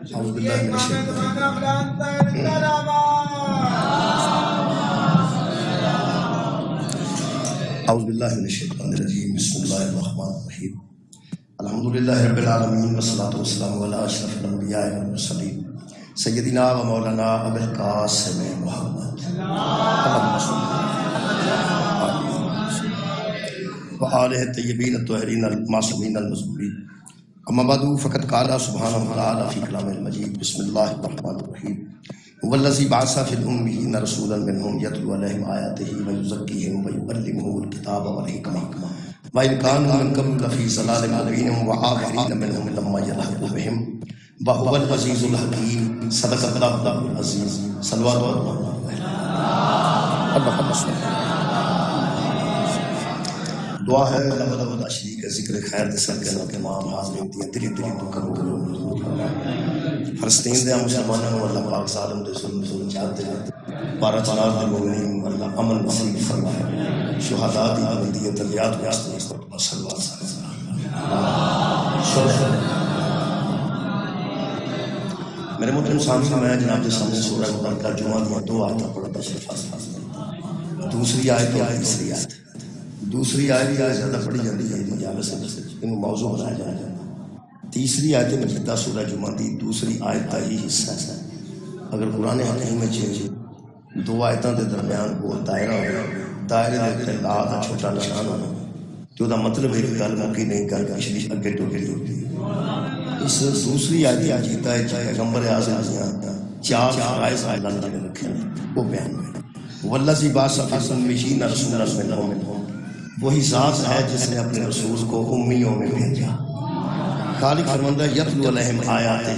اعوذ باللہ من الشیطان اعوذ باللہ من الشیطان الرجیم بسم اللہ الرحمن الرحیم الحمدللہ رب العالمین والصلاة والسلام علی اشرف الانبیاء والمرسلین سیدنا و مولانا ابو القاسم محمد اللہم صل و آلہ الطیبین الطاہرین المعصومین المظلومین اما بعد فقد قال سبحانہ وتعالی فی کلام المجید بسم اللہ الرحمن الرحیم والذی بعث فی الامین رسولا منہم یتلو علیہم آیاتہ ویزکیہم ویعلمہم الکتاب والحکمہ وإن كانوا من قبل لفي ضلال مبين وآخرين منهم لما يلحقوا بهم وهو العزيز الحكيم صدق الله العزيز صلوات الله اللهم صل دعا ہے اللہ وحدہ شریک ذکر خیر دے صدقے نال تمام حاضرین دی دلی تو قبول فلسطین دے مسلماناں نوں اللہ پاک ظالم دے ظلم جات دے بارہ چنار دے مومنین اللہ امن نصیب فرمائے شہداء دی بلندیت دریات واسطے صلی اللہ علیہ وسلم میرے محترم سامعین میں جناب کے سامنے سورہ مبارکہ جمعہ دی دو آیات پڑھتا تشریف حاصل دوسری آیت اور تیسری آیت دوسری آیت زیادہ پڑھی جاتی ہے مجالس سے ان موضوع بنایا جائے تیسری آیت مجیدہ سورہ جمعہ دی دوسری آیت کا ہی حصہ ہے اگر قرآن حکیم میں چینج دو آیتوں کے درمیان وہ دائرہ ہو دائرے دے لا دا چھوٹا نشان ہونا تو دا مطلب ہے کہ گل مکی نہیں گل پچھلی اگے ٹوٹی ہوتی اس دوسری آیت مجیدہ ہے پیغمبر اعظم نے چار فرائض اللہ نے رکھے ہیں وہ بیان میں والذی بعث فی الامین رسولا منہم وہی ذات ہے جس نے اپنے رسول کو امیوں میں بھیجا خالق فرماتا ہے یتلو علیہم آیاتہ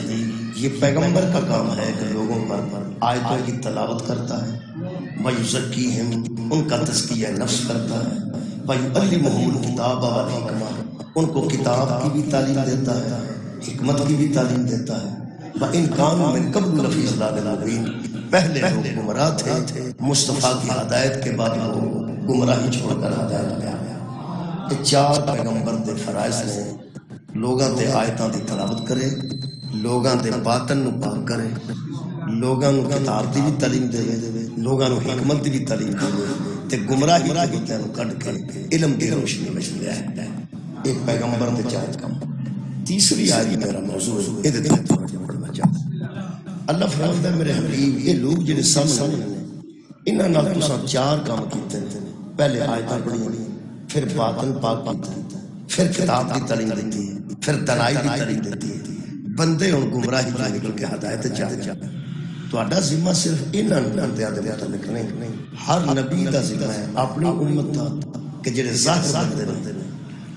یہ پیغمبر کا کام ہے کہ لوگوں پر آیتوں کی تلاوت کرتا ہے وَيُزَكِّيهِمْ ان کا تزکیہ نفس کرتا ہے وَيُعَلِّمُهُمُ الْكِتَابَ وَالْحِکْمَةَ ان کو کتاب کی بھی تعلیم دیتا ہے حکمت کی بھی تعلیم دیتا ہے وَإِنْ كَانُوا مِنْ قَبْلُ لَفِي ضَلَالٍ مُبِينٍ پہلے وہ گمراہ تھے مصطفیٰ کی ہدایت کے بعد وہ گمراہی چھوڑ کر ہدایت میں آ گیا یہ چار پیغمبر دے فرائض نے لوگاں تے آیتاں دی تلاوت کرے لوگاں دے باطن نو پاک کرے لوگاں نو کتاب دی بھی تعلیم دے لوگاں نو حکمت دی بھی تعلیم دے تے گمراہی دے بتیاں نو کڈ کے علم دی روشنی وچ لے آئے ایک پیغمبر دے چار کام تیسری آیت میرا موضوع ہے اے دے پڑھنا چاہتا اللہ فرماتا ہے میرے حبیب یہ لوگ جڑے سامنے انہاں نال تساں چار کام کیتے ہیں پہلے آیتاں پڑھی پھر باطن پاک کیتا پھر کتاب کی تعلیم دیتی ہے پھر دلائل کی تعلیم دیتی ہے بندے ہن گمراہی تو نکل کے ہدایت چاہتے تہاڈا ذمہ صرف انہاں بندیاں دے متعلق نہیں ہر نبی دا ذمہ ہے اپنی امت دا کہ جڑے ظاہر بندے نے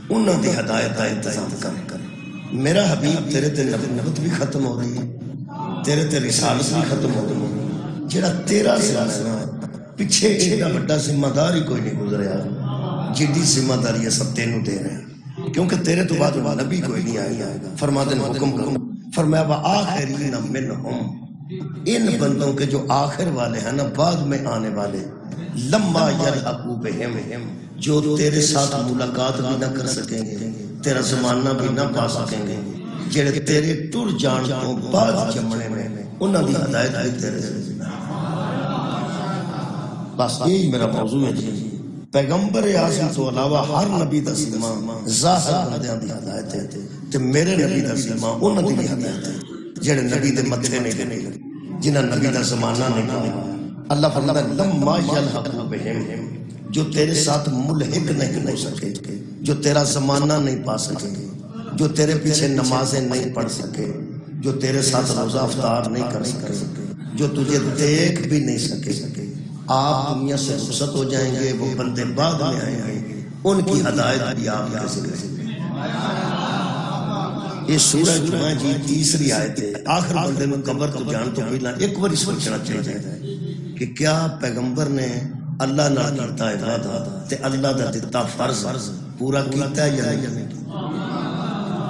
انہاں دی ہدایت دا انتظام کر میرا حبیب تیرے تے نبوت بھی ختم ہو رہی ہے تیرے تے رسالت بھی ختم ہو رہی ہے جڑا تیرا ذمہ ہے پیچھے ایڈا بڑا ذمہ دار ہی کوئی نہیں گزریا جدی ذمہ داری سب تینوں دے رہے ہیں کیونکہ تیرے تو بعد نبی کوئی نہیں آئے گا فرماتے ہیں حکم کرو فرمایا وآخرین منہم ان بندوں کے جو آخر والے ہیں نا بعد میں آنے والے لما یلحقوا بہم جو تیرے ساتھ ملاقات بھی نہ کر سکیں گے تیرا زمانہ بھی نہ پا سکیں گے جڑے تیرے ٹر جان تو بعد جمنے میں انہاں دی ہدایت بھی تیرے سے بس یہی میرا موضوع ہے جی پیغمبر اعظم تو علاوہ ہر نبی دا ذمہ ظاہر بندیاں دی ہدایت ہے تے میرے نبی دا ذمہ انہاں دی بھی ہدایت ہے جڑے نبی دے متھے نہیں لگے جنہاں نبی دا زمانہ نہیں پایا اللہ فرماتا ہے لما یلحقوا بہم جو تیرے ساتھ ملحق نہیں ہو سکے جو تیرا زمانہ نہیں پا سکے جو تیرے پیچھے نمازیں نہیں پڑھ سکے جو تیرے ساتھ روزہ افطار نہیں کر سکے جو تجھے دیکھ بھی نہیں سکے آپ دنیا سے رخصت ہو جائیں گے وہ بندے بعد میں آئیں گے ان کی ہدایت بھی آپ کے ذکر سے یہ سورہ جمعہ جی تیسری آیت ہے آخر بندے میں قبر تو جان تو پہلا ایک بار سوچنا چاہیے کہ کیا پیغمبر نے اللہ نہ کرتا ہے وعدہ تے اللہ دا دیتا فرض پورا کیتا ہے یا نہیں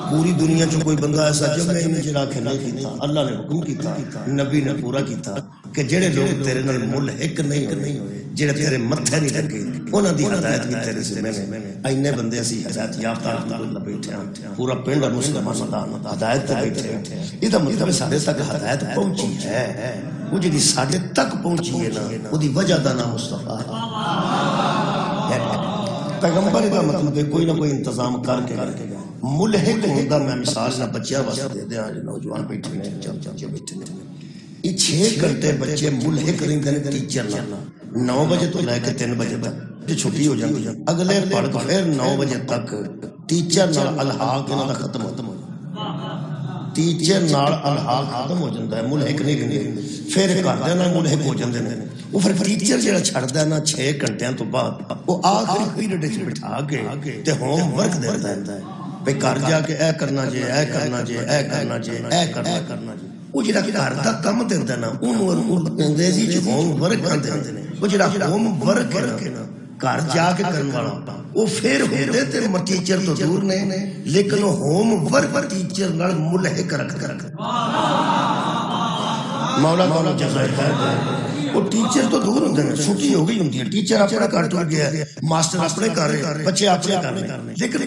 پوری دنیا چ کوئی بندہ ایسا جمع ہی نہیں جڑا کہ نہیں کیتا اللہ نے حکم کیتا نبی نے پورا کیتا کہ جڑے لوگ تیرے نال ملحق نہیں ہوئے جڑے تیرے متھے نہیں لگے انہاں دی ہدایت بھی تیرے ذمہ میں اینے بندے اسی ہدایت یافتہ اللہ بیٹھے ہیں پورا پنڈ مسلمان دا ہدایت تے بیٹھے ہیں یہ دا مطلب سارے تک ہدایت پہنچی ہے وہ جڑی سارے تک پہنچی ہے نا وہ دی وجہ دا نام مصطفیٰ ہے پیغمبر دا مطلب ہے کوئی نہ کوئی انتظام کر کے ملحق ہوندا میں مثال نہ بچیاں واسطے دے دیاں نوجوان بیٹھے نے چچے بیٹھے نے یہ 6 گھنٹے بچے ملحق رہندے نے ٹیچر نال 9 بجے تو لے کے 3 بجے تک جو چھٹی ہو جاتی اگلے پڑھ پھر 9 بجے تک ٹیچر نال الحاق انہاں دا ختم ہو ٹیچر نال الحاق ختم ہو جاتا ہے ملحق نہیں رہندے پھر گھر دے نال ملحق ہو جاندے نے وہ پھر ٹیچر جڑا چھڑدا ہے نا 6 گھنٹیاں تو بعد وہ آخری پیریڈ وچ بٹھا کے تے ہوم ورک دیندا ہے بھئی گھر جا کے اے کرنا جے اے کرنا جے اے کرنا جے اے کرنا جے وہ جڑا گھر دا کم دیندا نا اونوں انگریزی چ ہوم ورک کہندے نے وہ جڑا ہوم ورک ہے نا گھر جا کے کرن والا وہ پھر ہوندے تے ٹیچر تو دور نے لیکن ہوم ورک ٹیچر نال ملحق رکھ مولا مولا جزائے خیر دے وہ ٹیچر تو دور ہوندے نے چھٹی ہو گئی ہوندی ہے ٹیچر اپنا گھر ٹر گیا ہے ماسٹر اپنے کر رہے بچے اپنے کر رہے لیکن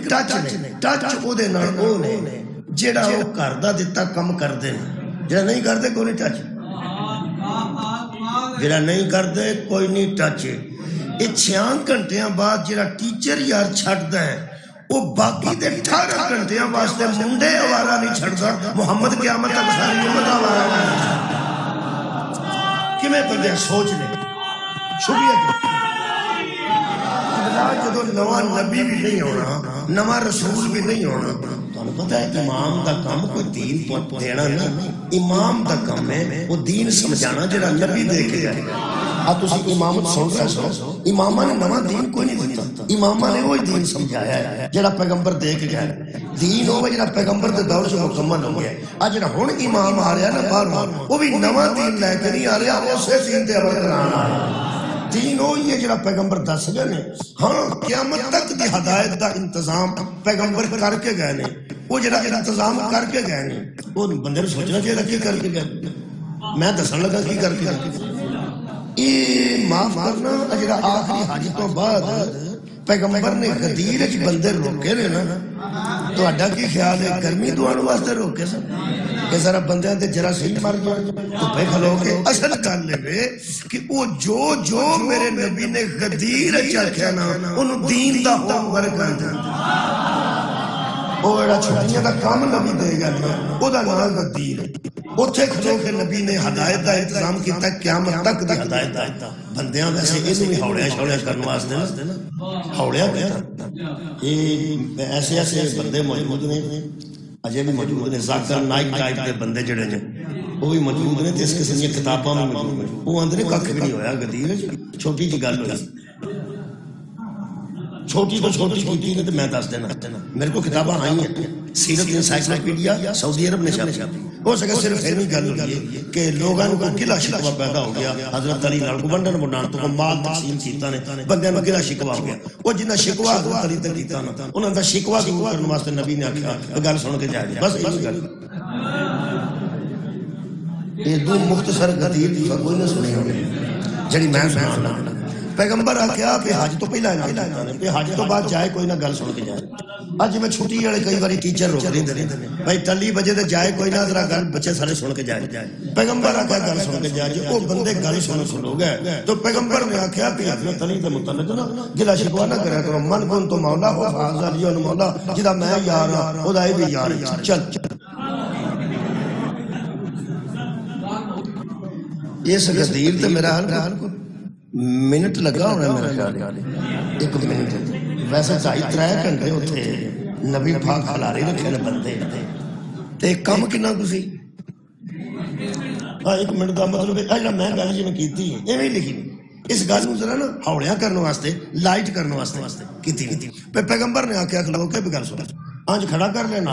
ٹچ او دے نال او نے جڑا او گھر دا دتا کم کردے نے جڑا نہیں کردے کوئی نہیں ٹچ جڑا نہیں کردے کوئی نہیں ٹچ یہ 6 گھنٹیاں بعد جڑا ٹیچر یار چھڑدا ہے وہ باقی دے 18 گھنٹیاں واسطے منڈے آوارہ نہیں چھڑدا محمد قیامت تک ساری امت آوارہ نہیں کمیں بندے سوچ لیں شکریہ جدو نواں نبی بھی نہیں ہونا نواں رسول بھی نہیں ہونا تمہیں پتہ ہے امام دا کام کوئی دین تو دینا نہیں امام دا کام ہے وہ دین سمجھانا جڑا نبی دے کے جائے گا تسی امامت سن رہے سو امامہ نے نواں دین کوئی نہیں دیتا امامہ نے وہی دین سمجھایا ہے جڑا پیغمبر دے کے گئے دین ہوگا جڑا پیغمبر دے دور سے مکمل ہو گیا آج جڑا ہن امام آ رہا نا باہر وہ بھی نواں دین لے کے نہیں آ رہا اسے دین تے عمل کرانا آ رہا دین وہی ہے جڑا پیغمبر دس گئے نے ہاں قیامت تک دی ہدایت دا انتظام پیغمبر کر کے گئے نے وہ جڑا انتظام کر کے گئے نے وہ بندے نے سوچنا چاہیے کی کر کے گئے میں دسن لگا کی کر کے گئے یہ معاف کرنا جڑا آخری حج تو بعد پیغمبر نے غدیر وچ بندے روکے نے نا تہاڈا کی خیال ہے گرمی دوان واسطے روکے سن کہ ذرا بندیاں تے جراثیم مر جائے تو پہ کھلو کے اصل گل لے کہ وہ جو میرے نبی نے غدیر وچ آکھیا نا اونوں دین دا ہوم ورک کر دیندا وہ جڑا چھٹیاں دا کام نبی دے گا او دا نام غدیر اوتھے کھلو کے نبی نے ہدایت دا انتظام کیتا قیامت تک دی ہدایت دا بندیاں ویسے اینوں بھی ہوڑیا کرن واسطے نا ہوڑیا کہتا یہ ایسے بندے موجود نے اجے بھی موجود نے ذاکر نائک ٹائپ کے بندے جڑے نے وہ بھی موجود نے اس قسم کی کتاباں میں موجود ہیں وہ اندر کھ بھی نہیں ہویا غدیر چھوٹی جی گل ہوئی چھوٹی تو چھوٹی کیتی نے تے میں دس دینا میرے کو کتاباں آئی ہیں سیرت انسائکلوپیڈیا سعودی عرب نے چھاپی ہو سکے صرف اینی گل ہوئی ہے کہ لوگاں کو گلا شکوا پیدا ہو گیا حضرت علی نال کو ونڈن ونڈان تو مال تقسیم کیتا نے بندیاں نوں گلا شکوا ہو گیا وہ جنہ شکوا حضرت علی تے کیتا نا انہاں دا شکوا دور کرن واسطے نبی نے آکھیا گل سن کے جا بس یہ گل یہ دو مختصر غدیر دی کوئی نہ سنی ہوگی جڑی میں سنانا پیغمبر آکھیا کہ حج تو پہلا اعلان کہ حج تو بعد جائے کوئی نہ گل سن کے جائے اج میں چھٹی والے کئی باری ٹیچر روک دیندے نے بھائی ٹلی بجے تے جائے کوئی نہ ذرا گل بچے سارے سن کے جائے پیغمبر آکھیا گل سن کے جائے او بندے گل سن ہو گئے تو پیغمبر نے آکھیا کہ حضرت علی دے متعلق نا گلا شکوا نہ کریا کرو من کن تو مولا ہو فاضل علی مولا جدا میں یار ہاں او دا بھی یار چل اس غدیر تے میرا حال کو منٹ لگا ہونا میرا خیال ہے 1 منٹ ویسے 2.5-3 گھنٹے اتنے نبی پاک کھلارے رکھے نے بندے تے کم کنا کسی 1 منٹ کا مطلب ہے میں گل جی میں کیتی ہے ایویں لکھی اس گل ذرا نا ہوڑیا کرنے واسطے لائٹ کرنے واسطے کیتی پیغمبر نے آکھیا کھلو کے بھی گل سن آج کھڑا کر لینا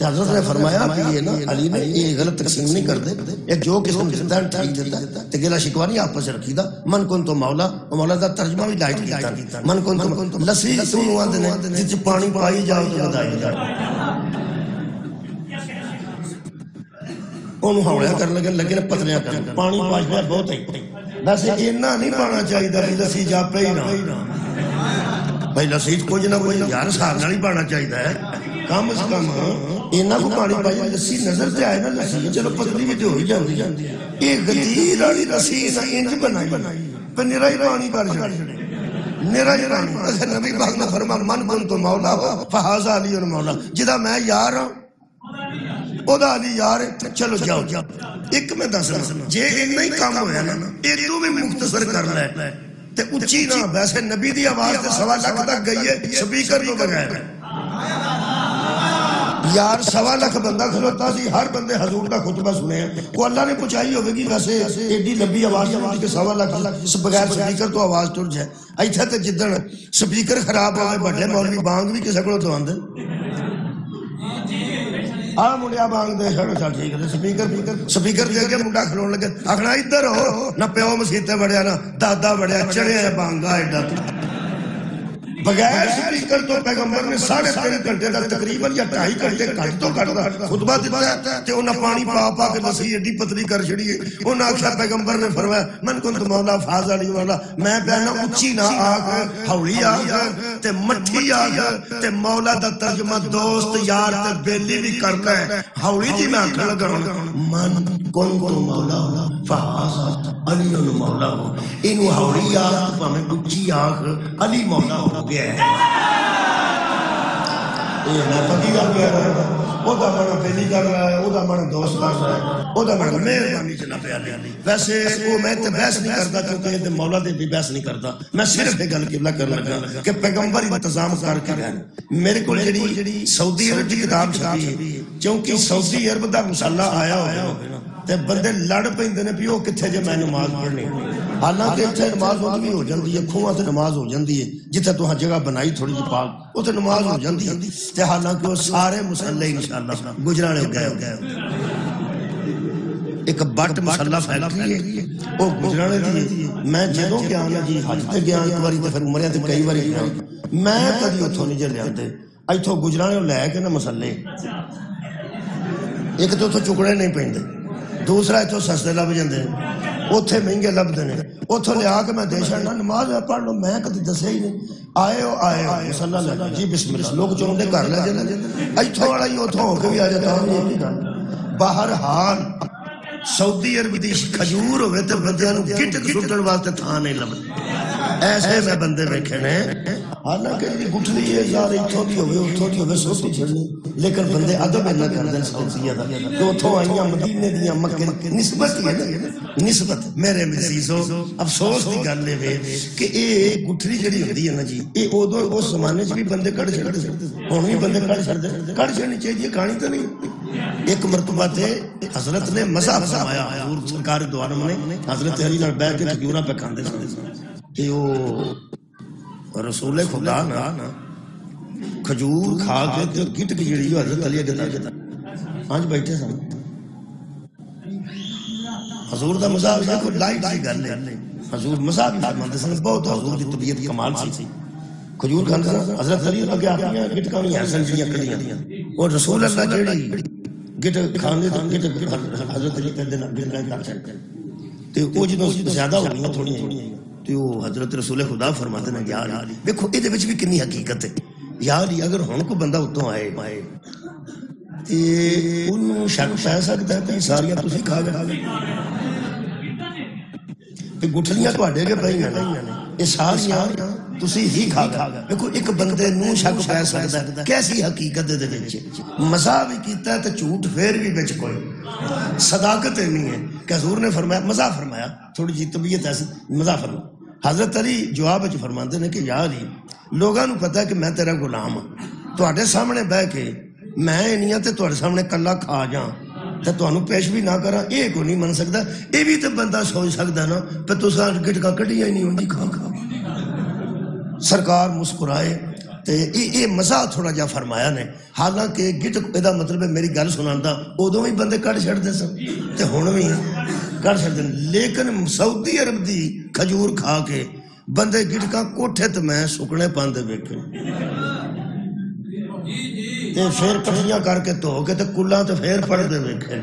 حضرت نے فرمایا کہ یہ نا علی نے یہ غلط تقسیم نہیں کرتے یہ جو قسم دیتا ہے ٹھیک دیتا ہے تے گلا شکوا نہیں آپس رکھی دا من کن تو مولا مولا دا ترجمہ بھی لائٹ کیتا من کن تو لسی سنو آندے نے جس پانی پائی جاؤ تو بدائی جاؤ انہوں ہولیا کرنے لگے پتلیاں کرنے پانی پاش پہ بہت ہے ویسے اینا نہیں پانا چاہیے بھی لسی جا پہ ہی نہ بھائی لسی کچھ نہ کچھ یار سار نہ نہیں پانا چاہیے کم از کم اینا کو پانی پائی لسی نظر تے آئے نا لسی چلو پتلی بھی تو ہو ہی جاندی ایک غدیر والی لسی نہ انج بنائی پر نرا ہی پانی کر چھڑے نرا ہی پانی اگر نبی پاک نے فرمایا من کن تو مولا ہو فہذا علی مولا جدا میں یار ہوں او دا علی یار چلو جاؤ ایک میں دس جے اینا ہی کام ہویا نا ایک تو بھی مختصر کر لے تے اچھی نہ ویسے نبی دی آواز تے 1.25 لاکھ تک گئی ہے سپیکر تو بغیر یار 1.25 لاکھ بندہ کھلوتا سی ہر بندے حضور کا خطبہ سنے ہیں وہ اللہ نے پہنچائی ہوگی کہ ویسے ایڈی لمبی آواز کہ 1.25 لاکھ بغیر سپیکر تو آواز ٹر جائے ایتھے تے جدن سپیکر خراب ہوئے بڑے مولوی بانگ بھی کسے کو تو آندے منڈیا بانگ دے چھڑو چل ٹھیک ہے سپیکر دے کے منڈا کھلون لگے آخنا ادھر ہو نہ پیو مسیتے بڑھیا نہ دادا بڑھیا چڑھے ہیں بانگا ایڈا بغیر سپیکر تو پیغمبر نے 3.5 گھنٹے کا تقریباً یا 2.5 گھنٹے کٹ تو کٹدا خطبہ دیتا ہے تے انہاں پانی پا کے لسی ایڈی پتلی کر چھڑی ہے انہاں آخیا پیغمبر نے فرمایا من کنت مولا فاز علی مولا میں کہنا اچھی نہ آگ ہولی آگ تے مٹھی آگ تے مولا دا ترجمہ دوست یار تے بیلی بھی کرنا ہے ہولی جی میں آکھن لگا من کنت مولا فاز علی مولا انہوں ہولی آگ پامیں اچھی آگ علی مولا ہو گیا ہے میں پتی کر گیا وہ دا مانا پہلی کر رہا ہے وہ دا مانا دوست کر رہا ہے وہ دا مانا مہربانی چلا پہ آنے ویسے وہ میں تے بحث نہیں کرتا کیونکہ مولا دے بھی بحث نہیں کرتا میں صرف ایک گل قبلہ کر لگا کہ پیغمبر انتظام کر کے گئے میرے کو جڑی سعودی عرب کی کتاب چھپی ہے کیونکہ سعودی عرب دا مسلح آیا ہوئے تے بندے لڑ پیندے نے بھی وہ کتھے جے میں نماز پڑھنی حالانکہ اتنے نماز ہوتی ہو جاندی ہے کھواں تے نماز ہو جاندی ہے جتھے تو ہاں جگہ بنائی تھوڑی جی پاک وہ تے نماز ہو جاندی ہے تے حالانکہ وہ سارے مسلح انشاءاللہ گجرانے ہو گئے ایک بٹ مسلح فیکٹری ہے وہ گجرانے دی میں جدوں گیا نا جی حج تے گیا ایک باری تے پھر عمرے تے کئی باری گیا میں کدی اتھوں نہیں جے لیاندے ایتھوں گجرانے لے کے نا مسلح ایک تو اتھوں چکڑے نہیں پیندے دوسرا اتھوں سستے لب جاندے اتھے مہنگے لبدے نے اتھوں لے آ کے میں دے چھڑنا نماز پڑھ لو میں کدی دسے ہی نہیں آئے مسلح لے جی بسم اللہ لوگ چوندے گھر لے جاندے ایتھوں والا ہی اتھوں ہو کے بھی آ جاتا ہوں بہرحال سعودی عرب دی کھجور ہوئے تے بندیاں نو گٹ سٹن واسطے تھاں نہیں لبدے ایسے میں بندے بیٹھے نے حالانکہ جی گٹھلی ہے یار اتھوں دی ہوئے سوچی چھڑنی لیکن بندے ادب نہ کردے سعودیہ دا تو اتھوں آئیاں مدینے دیاں مکے نسبت ہی ہے نسبت میرے عزیزو افسوس دی گل ہے کہ اے گٹھلی جڑی ہوندی ہے نا جی اے اودوں اس زمانے چ بھی بندے کڈ چھڑدے ہن بھی بندے کڈ چھڑنی چاہیے کہانی تو نہیں ایک مرتبہ تے حضرت نے مزہ فرمایا حضور سرکار دو عالم نے حضرت علی نال بیٹھ کے کھجوراں پہ کھاندے سن کہ وہ رسول خدا نا کھجور کھا کے تے گٹ کی جڑی حضرت علی گتا آج بیٹھے سن حضور دا مزاح دیکھو لائٹ سی گل ہے حضور مزاح بھی فرماندے سن بہت حضور دی طبیعت کمال سی کھجور کھاندے سن حضرت علی اگے اپنی گٹکاں نہیں حسن جیاں کڈیاں اور رسول اللہ جڑی گٹ کھاندے تے گٹ حضرت علی تے گٹکاں کر چھڈتے تے او جدوں زیادہ ہو گئیاں تھوڑیاں تے او حضرت رسول خدا فرماتے ہیں یار دیکھو اے دے وچ بھی کنی حقیقت ہے یار اگر ہن کو بندہ اتوں آئے تے انہوں شک پہ سکتا ہے کہ ساریاں تسی کھا گئے تے گٹھلیاں تواڈے کے پئیاں نے اے ساریاں تسی ہی کھا گئے دیکھو ایک بندے نوں شک پہ سکتا ہے کیسی حقیقت دے وچ مزاح بھی کیتا ہے تے جھوٹ پھر بھی وچ کوئی صداقت نہیں ہے کہ حضور نے فرمایا مزاح فرمایا تھوڑی جی طبیعت ایسی مزاح فرمایا حضرت علی جواب وچ فرماندے نے کہ یا علی لوگاں نوں پتہ ہے کہ میں تیرا غلام ہاں تواڈے سامنے بیٹھ کے میں نہیں تے تواڈے سامنے کلا کھا جاں تے تانوں پیش بھی نہ کراں اے کو نہیں من سکدا اے بھی تے بندہ سوچ سکدا نا تے تساں گٹکا کڈیاں ہی نہیں ہوندی کھا سرکار مسکرائے تے اے مزاح تھوڑا جا فرمایا نے حالانکہ گٹ دا مطلب ہے میری گل سناندا اودوں بھی بندے کڈ چھڑدے سن تے ہن بھی کڈ چھڑدے لیکن سعودی عرب دی کھجور کھا کے بندے گٹکا کوٹھے تے میں سکنے پاندے ویکھے تے پھر کٹھیاں کر کے دھو کے تے کلاں تے پھر پڑھ دے ویکھے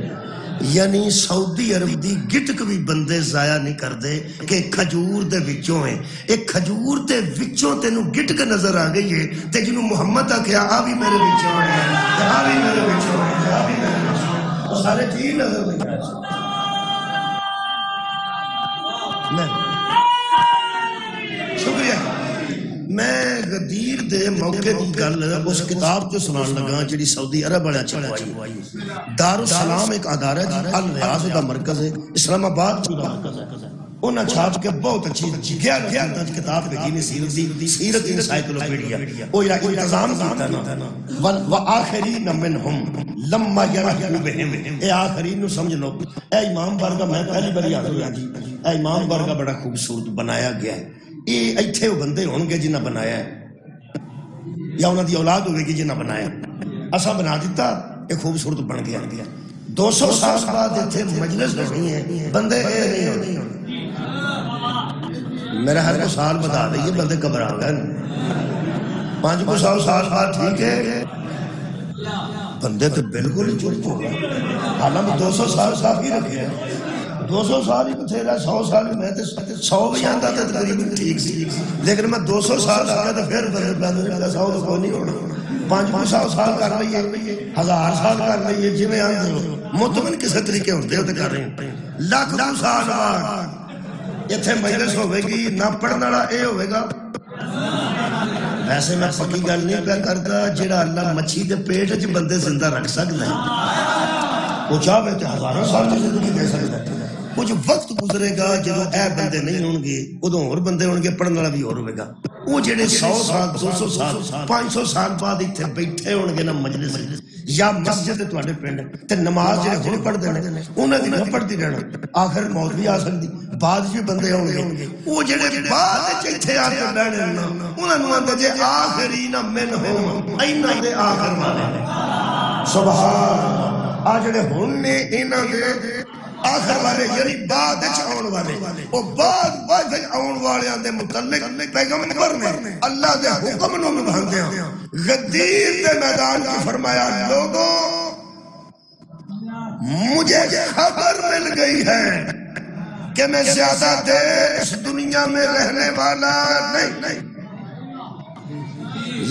یعنی سعودی عرب دی گٹک بھی بندے ضائع نہیں کردے کہ کھجور دے وچوں ہیں، ایک کھجور دے وچوں تینوں گٹک نظر آ گئی ہے تے جنوں محمد آکھیا آ بھی میرے وچوں ہے، آ بھی میرے وچوں ہے، آ بھی میرے وچوں، وہ سارے ٹھیک نظر نہیں آ میں شکریہ۔ میں غدیر دے موقع دی گل اس کتاب جو سنان لگا جڑی سعودی عرب والے چھپوائی، دارالسلام ایک ادارہ جی، الریاض دا مرکز ہے، اسلام آباد دا مرکز ہے، انہاں چھاپ کے بہت اچھی گیا کتاب بھیجی نے سیرت دی، سیرت انسائکلوپیڈیا، وہ یا انتظام کیتا نا وآخرین منہم لما یرحلوا بہم، اے آخرین نو سمجھ لو، اے امام بارگاہ میں پہلی باری حاضر ہوا جی، اے امام بارگاہ بڑا خوبصورت بنایا گیا ہے، یہ ایتھے وہ بندے ہون گے جنہ بنایا ہے یا انہاں دی اولاد ہوئے گی جنہ بنایا، اسا بنا دیتا یہ خوبصورت بن گیا، 200 سال بعد ایتھے مجلس نہیں ہے، بندے اے نہیں ہونے، میرا ہر کو سال بتا دئیے بندے قبر آ گئے، 500 سال بعد ٹھیک ہے، بندے تو بالکل ہی چپ ہو گئے، حالانکہ 200 سال کافی رکھے ہیں، 200 سال ہی بتھیرا، 100 سال ہی میں 100 بھی آندا تھا تقریباً ٹھیک سی، لیکن میں 200 سال آ گیا تو پھر بندے پیدا 100 تو کوئی نہیں ہونا، 500 سال کر لئیے، 1000 سال کر لئیے، جی میں آنتے ہو مطمئن کسے طریقے ہوتے ہوتے کر رہے ہیں، لاکھ سال بعد اتھے مجلس ہوئے گی، نہ پڑھنا رہا اے ہوئے گا، ویسے میں پکی گل نہیں پہ کرتا، جڑا اللہ مچھی دے پیٹ وچ بندے زندہ رکھ سکتا ہے، وہ چاہے تو 1000 سال کی زندگی دے سکتا ہے، کچھ وقت گزرے گا جدو اے بندے نہیں ہون گے، ادوں اور بندے ہون گے، پڑھن والا بھی اور ہوئے گا، وہ جڑے 100 سال 200 سال 500 سال بعد اتھے بیٹھے ہون گے نا مجلس یا مسجد تواڈے پنڈ تے نماز جڑے ہن پڑھدے نے انہاں دی نہ پڑھدی رہنا، آخر موت بھی آ سکتی، بعد بھی بندے ہون گے، وہ جڑے بعد وچ ایتھے آ کے بیٹھے نا انہاں نوں آندے جے آخرین منہم، انہاں دے آخر والے، سبحان آ جڑے ہن نے انہاں دے آخر والے یعنی بعد وچ آن والے، او بعد وچ آن والیاں دے متعلق پیغمبر نے اللہ دے حکم نوں نبھاندے ہیں، غدیر دے میدان کی فرمایا لوگوں مجھے خبر مل گئی ہے کہ میں زیادہ دیر اس دنیا میں رہنے والا نہیں،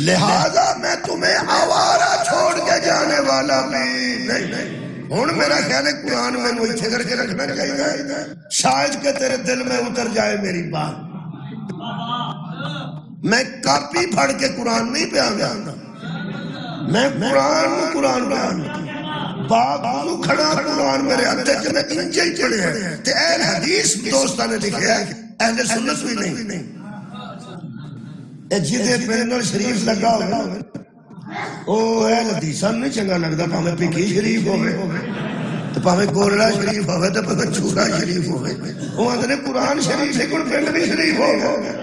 لہذا میں تمہیں آوارہ چھوڑ کے جانے والا بھی نہیں، ہن میرا خیال ہے قرآن میں نو اتھے کر کے رکھنا چاہیے، شاید کہ تیرے دل میں اتر جائے میری بات، میں کاپی پھڑ کے قرآن نہیں پہ آنگا، میں قرآن پہ آنگا، باپ نو کھڑا قرآن میرے ہاتھے جو میں انجے ہی پڑھے ہیں، تے اہل حدیث دوستہ نے لکھے ہیں، اہل سنت بھی نہیں، اے جدے پینل شریف لگا ہوئے او اہل حدیثہ نہیں چنگا لگتا، پاہمیں پکی شریف ہوئے تو پاہمیں گورڑا شریف ہوئے تو پاہمیں چورا شریف ہوئے، وہ اندھنے قرآن شریف سے کن پینل بھی شریف ہوئے،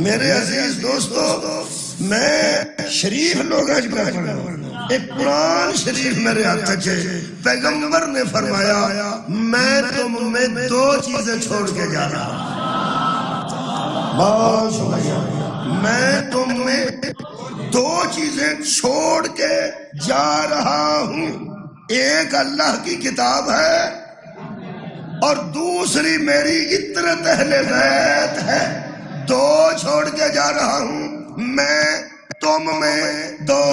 میرے عزیز دوستو میں شریف لوگ آج پہ پڑھا، ایک قرآن شریف میرے ہاتھ چھے، پیغمبر نے فرمایا میں تم میں 2 چیزیں چھوڑ کے جا رہا، بہت شکریہ، میں تم میں 2 چیزیں چھوڑ کے جا رہا ہوں، ایک اللہ کی کتاب ہے اور دوسری میری عطرت اہل بیت ہے، 2 چھوڑ کے جا رہا ہوں، میں تم میں 2،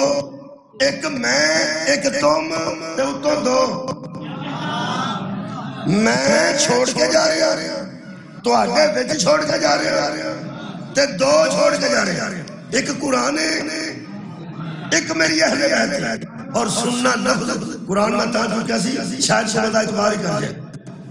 ایک میں ایک تم تے اتو 2، میں چھوڑ کے جا رہا ہوں تو آگے وچ چھوڑ کے جا رہا ہوں تے 2 چھوڑ کے جا رہا ہوں، ایک قرآن ہے ایک میری اہل بیت ہے، اور سننا لفظ قرآن میں تاں چکا سی شاید شاید اعتبار ہی کر جائے،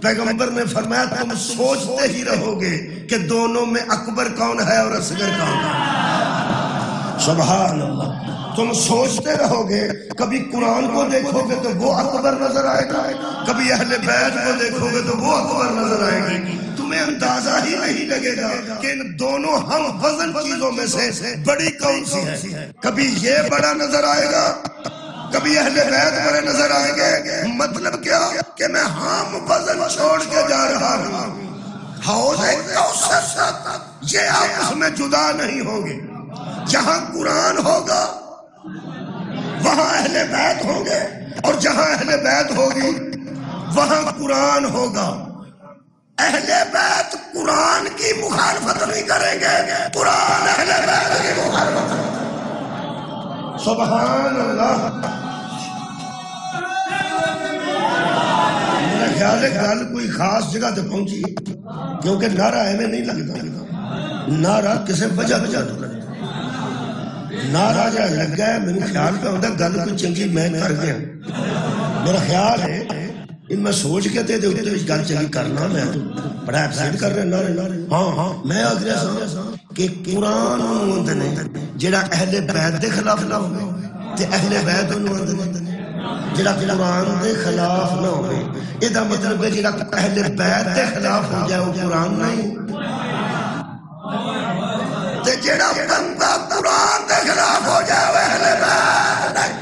پیغمبر نے فرمایا تم سوچتے ہی رہو گے کہ دونوں میں اکبر کون ہے اور اصغر کون ہے، سبحان اللہ، تم سوچتے رہو گے، کبھی قرآن کو دیکھو گے تو وہ اکبر نظر آئے گا، کبھی اہل بیت کو دیکھو گے تو وہ اکبر نظر آئے گی، تمہیں اندازہ ہی نہیں لگے گا کہ ان دونوں ہم وزن چیزوں میں سے بڑی کون سی ہے، کبھی یہ بڑا نظر آئے گا، کبھی اہل بیت بڑے نظر آئیں گے، مطلب کیا کہ میں ہم وزن چھوڑ کے جا رہا ہوں، حوض کوثر تک یہ آپس میں جدا نہیں ہوں گے، جہاں قرآن ہوگا وہاں اہل بیت ہوں گے، اور جہاں اہل بیت ہوگی وہاں قرآن ہوگا. اہل بیت قرآن کی مخالفت نہیں کریں گے، قرآن اہل بیت کی مخالفت. سبحان اللہ. میرا خیال ہے گل کوئی خاص جگہ تے پہنچی، کیونکہ نعرہ ایویں نہیں لگتا، نعرہ کسی وجہ تو لگتا. نعرہ جہاں لگا ہے میرے خیال پہ ہوتا گل کوئی چنگی میں کر گیا. میرا خیال ہے ان میں سوچ کے تے گل چنگی کرنا، میں بڑا ایپسیٹ کر رہا نعرے. ہاں میں آخ رہا سا کہ قرآن آدھے نے جہاں اہل بیت دے خلاف نہ ہو، تے اہل بیت آدھے نے جہاں قرآن دے خلاف نہ ہو. یہ مطلب ہے جہاں اہل بیت دے خلاف ہو جائے وہ قرآن نہیں، تے جڑا بندہ قرآن دے خلاف ہو جائے وہ اہل بیت نہیں.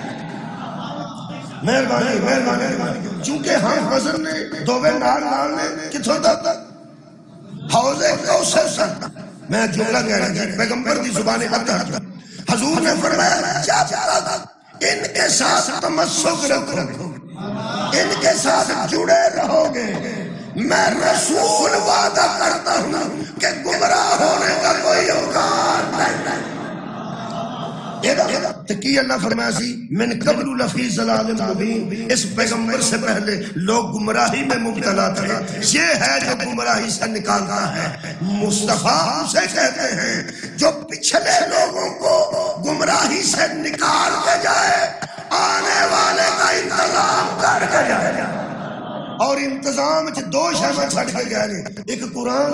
مہربانی مہربانی. چونکہ ہم حضر نے دووے نال نے کتھوں تک حوض کوثر تک. میں جملہ کہہ رہا ہوں پیغمبر کی زبان اطہر، حضور نے فرمایا جب تک ان کے ساتھ تمسک رکھو، ان کے ساتھ جڑے رہو گے، میں رسول وعدہ کرتا ہوں کہ گمراہ ہونے کا کوئی اوقات نہیں. کی اللہ فرمایا سی من قبل لفی ضلال مبین، اس پیغمبر سے پہلے لوگ گمراہی میں مبتلا تھے، یہ ہے جو گمراہی سے نکالتا ہے. مصطفیٰ اسے کہتے ہیں جو پچھلے لوگوں کو گمراہی سے نکال کے جائے، آنے والے کا انتظام کر کے جائے. اور انتظام دو شہر چھڑ کے گئے، ایک قرآن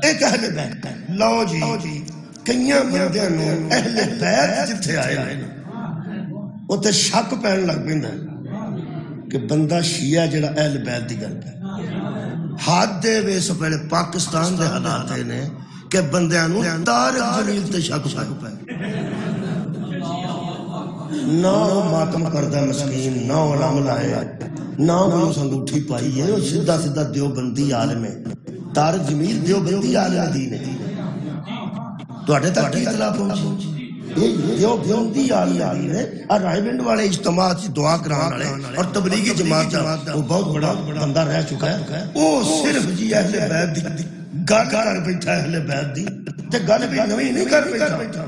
ایک اہل بیت. لو جی کئیاں بندیاں نے اہل بیت جتھے آئے وہ تے شک پہن لگ پیندا کہ بندہ شیعہ جڑا اہل بیت دی گل پہ ہاتھ دے وے. سو پہلے پاکستان دے حالات نے کہ بندیاں نو طارق جلیل تے شک پہ نہ ماتم کردہ مسکین، نہ علم لائے، نہ انہوں انگوٹھی پائی ہے. وہ سیدھا سیدھا دیوبندی عالم ہے. طارق جمیل دیوبندی عالم دین ہے. تواڈے تک کی اطلاع پہنچی؟ دیوبندی عالم ہے. اور رائے بنڈ والے اجتماع دعا کران والے اور تبلیغی جماعت وہ بہت بڑا بندہ رہ چکا ہے. وہ صرف جی اہل بیت دی گل کر بیٹھا، اہل بیت دی تے گل بھی نویں نہیں کر بیٹھا.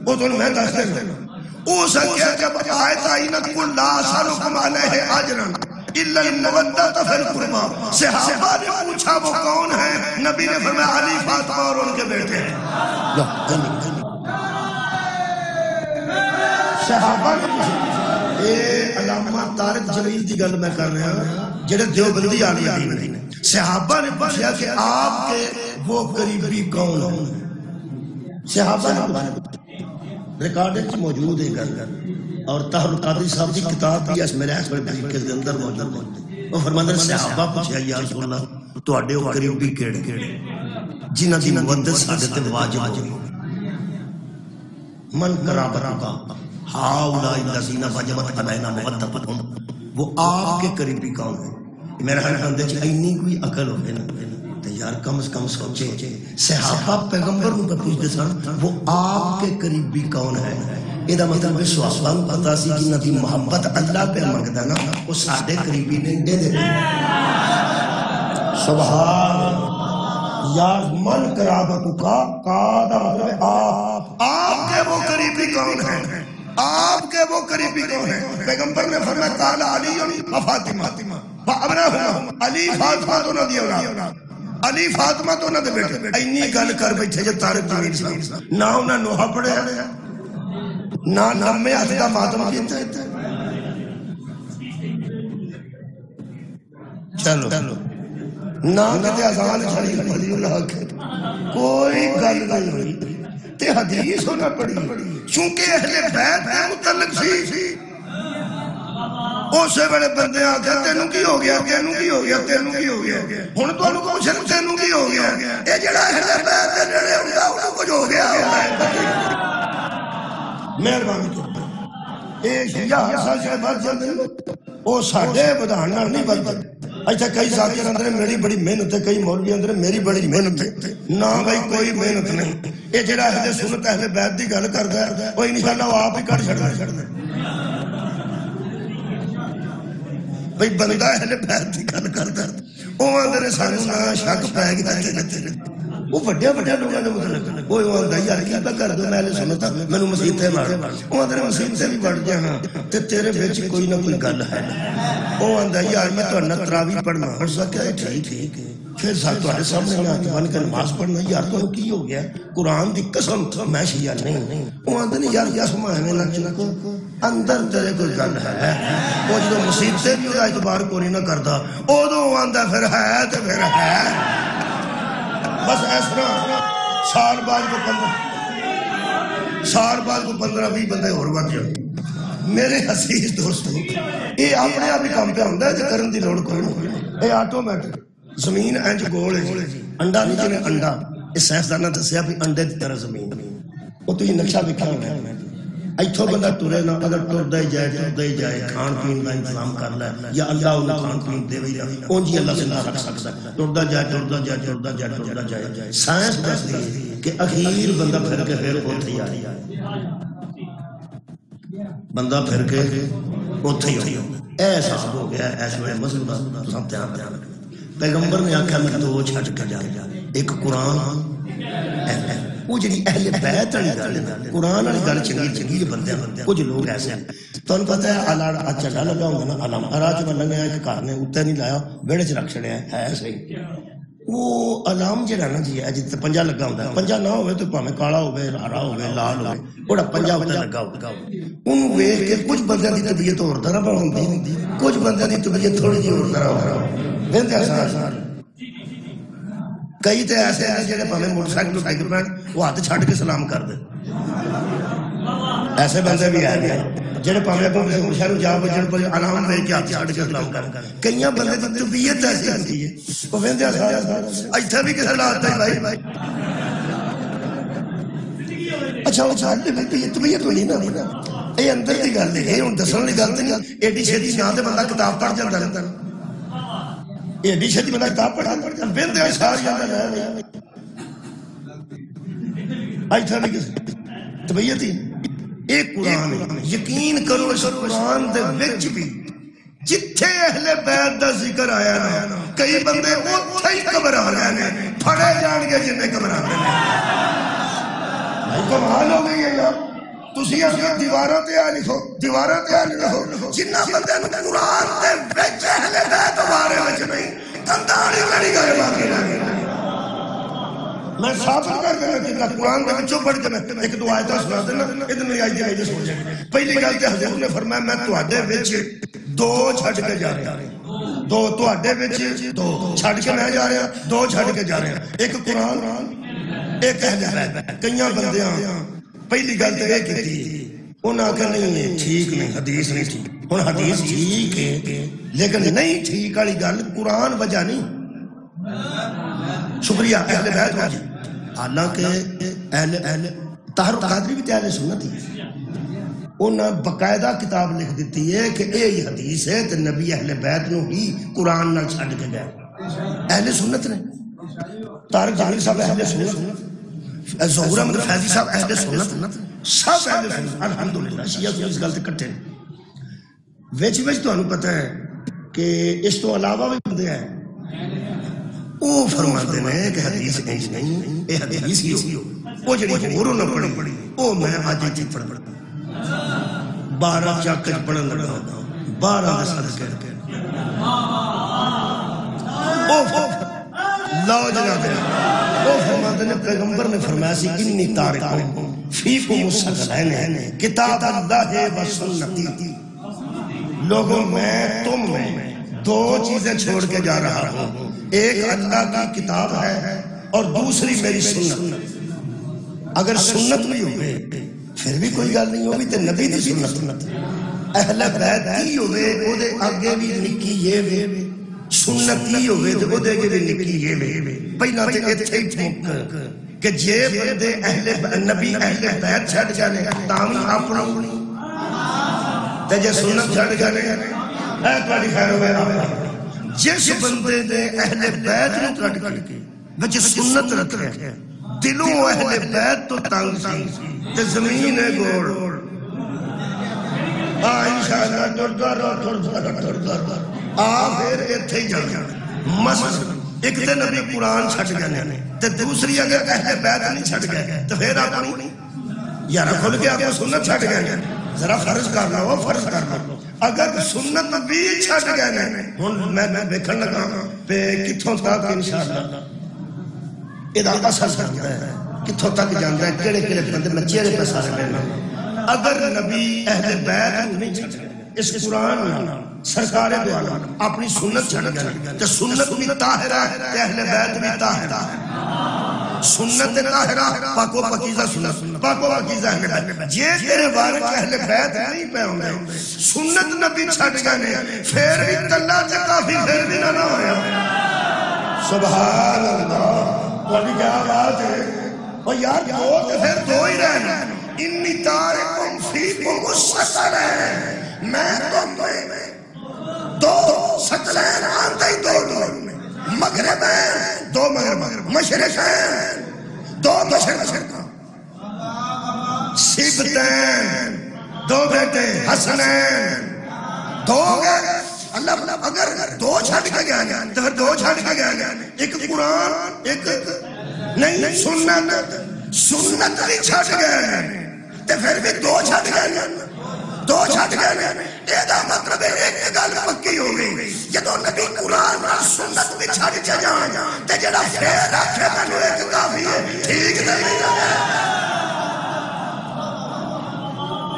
وہ تو میں دس دینا او سکیا جب آیت آئی نہ قل لا اسالکم علیہ اجرا الا المودۃ فی القربى. صحابہ نے پوچھا وہ کون ہے؟ نبی نے فرمایا علی، فاطمہ اور ان کے بیٹے ہیں. صحابہ نے پوچھا. اے علامہ طارق جلیل دی گل میں کر رہا ہوں جڑے دیوبندی عالم نے. صحابہ نے پوچھا کہ آپ کے وہ قریبی کون ہیں؟ صحابہ نے ریکارڈ موجود ہے گل، اور طاہر القادری صاحب کی کتاب بھی اس میرے کے اندر موجود ہے. وہ فرماتے ہیں صحابہ پوچھا یا رسول اللہ تواڈے او قریبی کیڑے جنہاں دی مودت ساڈے تے واجب ہوئی؟ من قرابت ہاؤلاء الذین وجبت علینا مودتہم. وہ آپ کے قریبی کون ہیں؟ میرا خیال بندے چ اینی کوئی عقل ہوے نا تے یار کم از کم سوچے. صحابہ پیغمبر کو پوچھتے سن وہ آپ کے قریبی کون ہے؟ یہ مطلب ہے صحابہ کو پتا سی جنہاں دی محبت اللہ پہ منگدا نا وہ ساڈے قریبی نے. سبحان یا من قرابت کا دا مطلب آپ کے وہ قریبی کون ہیں؟ آپ کے وہ قریبی کون ہیں؟ پیغمبر نے فرمایا قال علی و فاطمہ فابناہما. علی فاطمہ تو نہ دی اولاد، علی فاطمہ تو نہ دے بیٹے. اینی گل کر بیٹھے جے طارق جمیل صاحب نہ انہاں نوحہ پڑھیا نہ نامے ہاتھ دا ماتم کیتا. چلو نہ کتے اذان چھڑی ولی اللہ کوئی گل نہیں ہوئی تے حدیث نہ پڑھی چونکہ اہل بیت کے متعلق سی. اسے بڑے بندے آ کے تینوں کی ہو گیا، تینوں کی ہو گیا، تینوں کی ہو گیا. ہن تانوں پوچھ تینوں کی ہو گیا؟ اے جڑا اہل بیت دے نیڑے ہوندا انہاں کچھ ہو گیا. مہربانی کر اے شیعہ ہر سال بات چلدے او ساڈے بدھان نال نہیں بنتے. اچھا کئی ذاکر اندر میری بڑی محنت ہے، کئی مولوی اندر میری بڑی محنت ہے. نہ بھائی کوئی محنت نہیں. یہ جڑا اہل سنت اہل بیت دی گل کردا ہے وہ انشاءاللہ وہ آپ ہی کٹ چھڑدا ہے. بھئی بندہ اہل بیت دی گل کردا او آندے نے سانوں نہ شک پے گیا وہ بڑے بڑے لوگوں نے مطلب وہ آندا یار کی پہ کر دو میں سنتا مینوں مسیح تے مار وہ آندے نے مسیح تے بھی بڑھ جانا تے تیرے وچ کوئی نہ کوئی گل ہے وہ آندا یار میں تہاڈے نال تراویح پڑھنا ہر سکیا ٹھیک ہے پھر تہاڈے سامنے میں ہاتھ بن کے نماز پڑھنا یار تانوں کی ہو گیا قرآن دی قسم میں شیعہ نہیں وہ آندے نے یار قسم ایویں نہ کو اندر تیرے کوئی گل ہے وہ جدوں مسیح تے بھی اعتبار کوئی نہ کردا اودوں آندا پھر ہے تے پھر ہے بس ایسا سال بعد کو 15-20 بندے اور بڑھ جائے میرے حسیس دوستوں یہ اپنے آپ ہی کام پہ ہوتا ہے کرن دی لوڑ کوئی نہیں یہ آٹومیٹک زمین انج گول ہے انڈا نہیں جنہیں انڈا یہ سائنسداناں دسیا بھی انڈے کی طرح زمین وہ تو یہ نقشہ دیکھا ہونا ہے ایتھوں بندہ ٹرے نہ اگر ٹردا ہی جائے کھان پین کا انتظام کر لے یا اللہ انہوں کھان پین دے وی جائے اونج ہی اللہ سے نہ رکھ سکتا ٹردا جائے سائنس دستی ہے کہ اخیر بندہ پھر کے پھر اوتھے ہی آ بندہ پھر کے اوتھے ہی ایسا ہو گیا ایس ویلے مسلم دا سب دھیان رکھنا پیغمبر نے آکھیا میں دو چھڈ کے جا ایک قرآن وہ جی اہل بیت والی گل قرآن والی گل چنگی بندے کچھ لوگ ایسے ہیں تمہیں پتہ ہے چلا لگا ہوگا نا علم راہ میں لگا ایک گھر نے اتنے نہیں لایا بیڑے چ رکھ چڑیا ہے صحیح وہ علام جہاں نا جی جتنے پنجا لگا ہوتا ہے پنجا نہ ہوئے تو پاویں کالا ہوئے ہرا ہوئے لال ہوئے وہ پنجا اتنے لگا ہوگا انہوں ویخ کے کچھ بندے کی طبیعت اور طرح بنتی کچھ بندے کی طبیعت تھوڑی جی اور طرح کئی تو ایسے ہیں جہاں پاویں موٹر سائیکل ڈگ پین وہ ہاتھ چھڈ کے سلام کر دے ایسے بندے بھی ہیں جہاں پاویں اپنے کسی مشہور جا بجن پر علام دے کے ہاتھ چھڈ کے سلام کر کئی بندے کی طبیعت ایسی ہوتی ہے وہ وہدے اتنے بھی کسی لات ہے بھائی اچھا وہ چھڈ دے طبیعت ہوئی نا یہ اندر کی گل ہے یہ ہوں دسن والی گل نہیں ایڈی چھیتی نہ تو بندہ کتاب پڑھ جاتا رہتا یہ ایڈی چھیتی بندہ کتاب پڑھا بہتے ساری اتنا بھی کسی طبیعت ہی ایک قرآن یقین کرو اس قرآن دے وچ بھی جتھے اہل بیت دا ذکر آیا نا کئی بندے اوتھے ہی گھبرا رہے ہیں پھڑے جان گے جن گھبرا رہے ہیں کمال ہو گئی ہے یار تسی اصل دیواراں تے آ لکھو جنہ بندے نوں قرآن دے وچ اہل بیت بارے وچ نہیں کنداڑی لڑی گئے باقی رہ میں ثابت کر دینا جنہ قرآن دے وچوں پڑھ کے میں ایک دو آیتاں سنا دینا ادھر میری آیت دی سمجھ جائے پہلی گل تے حضرت نے فرمایا میں تواڈے وچ دو چھڈ کے جا رہا دو تواڈے وچ دو چھڈ کے میں جا رہا دو چھڈ کے جا رہا ایک قرآن ایک اہل بیت کئیاں بندیاں پہلی گل تے یہ کیتی انہاں آکھیا نہیں ٹھیک نہیں حدیث نہیں ٹھیک ہن حدیث ٹھیک ہے لیکن نہیں ٹھیک والی گل قرآن وجہ نہیں شکریہ اہل بیت وجہ حالانکہ اہل طاہر قادری بھی اہل سنت ہی انہاں باقاعدہ کتاب لکھ دیتی ہے کہ یہ حدیث ہے تو نبی اہل بیت نو ہی قرآن نال چھڈ کے گئے اہل سنت نے طارق جمیل صاحب اہل سنت ظہور احمد فیضی صاحب اہل سنت سب اہل سنت الحمدللہ شیعہ تو اس گل تے کٹھے وچ تانوں پتہ ہے کہ اس تو علاوہ بھی بندے ہیں وہ فرماتے ہیں کہ حدیث ایج نہیں اے حدیث ہی ہو وہ جڑی ہوروں نہ پڑھی وہ میں اج ایتھے پڑھا 12 چاکر پڑھن لگا 12 دے صدقے او لا جناب وہ فرماتے ہیں پیغمبر نے فرمایا سی انی تارکم فیکم الثقلین کتاب اللہ و سنتی لوگوں میں تم میں دو چیزیں چھوڑ کے جا رہا ہوں ایک اللہ کی کتاب ہے اور دوسری میری سنت اگر سنت نہیں ہوئے پھر بھی کوئی گل نہیں ہوگی تو نبی دی سنت اہل بیت کی ہوئے او دے آگے بھی نکی یہ وے سنت ہی ہوئے تو او دے آگے بھی نکی یہ وے پہلا تے ایتھے ہی ٹھوک کہ جے بندے نبی اہل بیت چھڈ جانے تاں اپنی تے جے سنت چھڈ جانے اے تہاڈی خیر ہوے جس بندے دے اہل بیت نو کٹ کے وچ سنت رکھے دلوں اہل بیت تو تنگ سی تے زمین ہے گوڑ انشاءاللہ ٹردا رہو پھر اتنے ہی جانا مثلا ایک تے نبی قرآن چھٹ گئے تے دوسری اگر اہل بیت نہیں چھٹ گئے تو پھر اپنی یار کھل کے آپ سنت چھٹ گئے ذرا فرض کر لو فرض کر لو اگر سنت بھی چھٹ گئے ہوں میں دیکھن لگا پہ کتوں تک انشاءاللہ یہ اثر کرتا ہے کتوں تک جانا ہے کہڑے کہڑے بندے میں چہرے پہ سارے لینا اگر نبی اہل بیت نہیں چھٹ گئے اس قرآن سرکار دو عالم اپنی سنت چھڑ گئے کہ سنت بھی طاہرہ ہے اہل بیت بھی طاہرہ ہے سنت طاہرہ پاک و پاکیزہ سنت پاک و پاکیزہ اہل بیت یہ تیرے بارک اہل بیت نہیں پہ ہوں گے سنت نبی چھڑ گئے پھر بھی تلہ سے کافی پھر بھی نہ ہویا سبحان اللہ تو کیا بات ہے اور یار دو تو پھر دو ہی رہنا انی تارکم فیکم السکر ہے میں تم میں دو سکلین آندہ ہی دو مغربین دو مغرب مشرقین دو مشرق سبتین دو بیٹے حسنین دو گئے اللہ اگر دو چھٹ کے گیا تو پھر دو چھٹ کے گیا ایک قرآن ایک نہیں سنت بھی چھٹ گئے تو پھر بھی دو چھٹ گئے دو چھٹ گئے ایدہ مطلب ایک گل پکی ہو گئی یہ تو نبی قرآن اور سنت بھی چھٹ جائیں تے جڑا پھر رکھے تنو ایک کافی ہے ٹھیک نہیں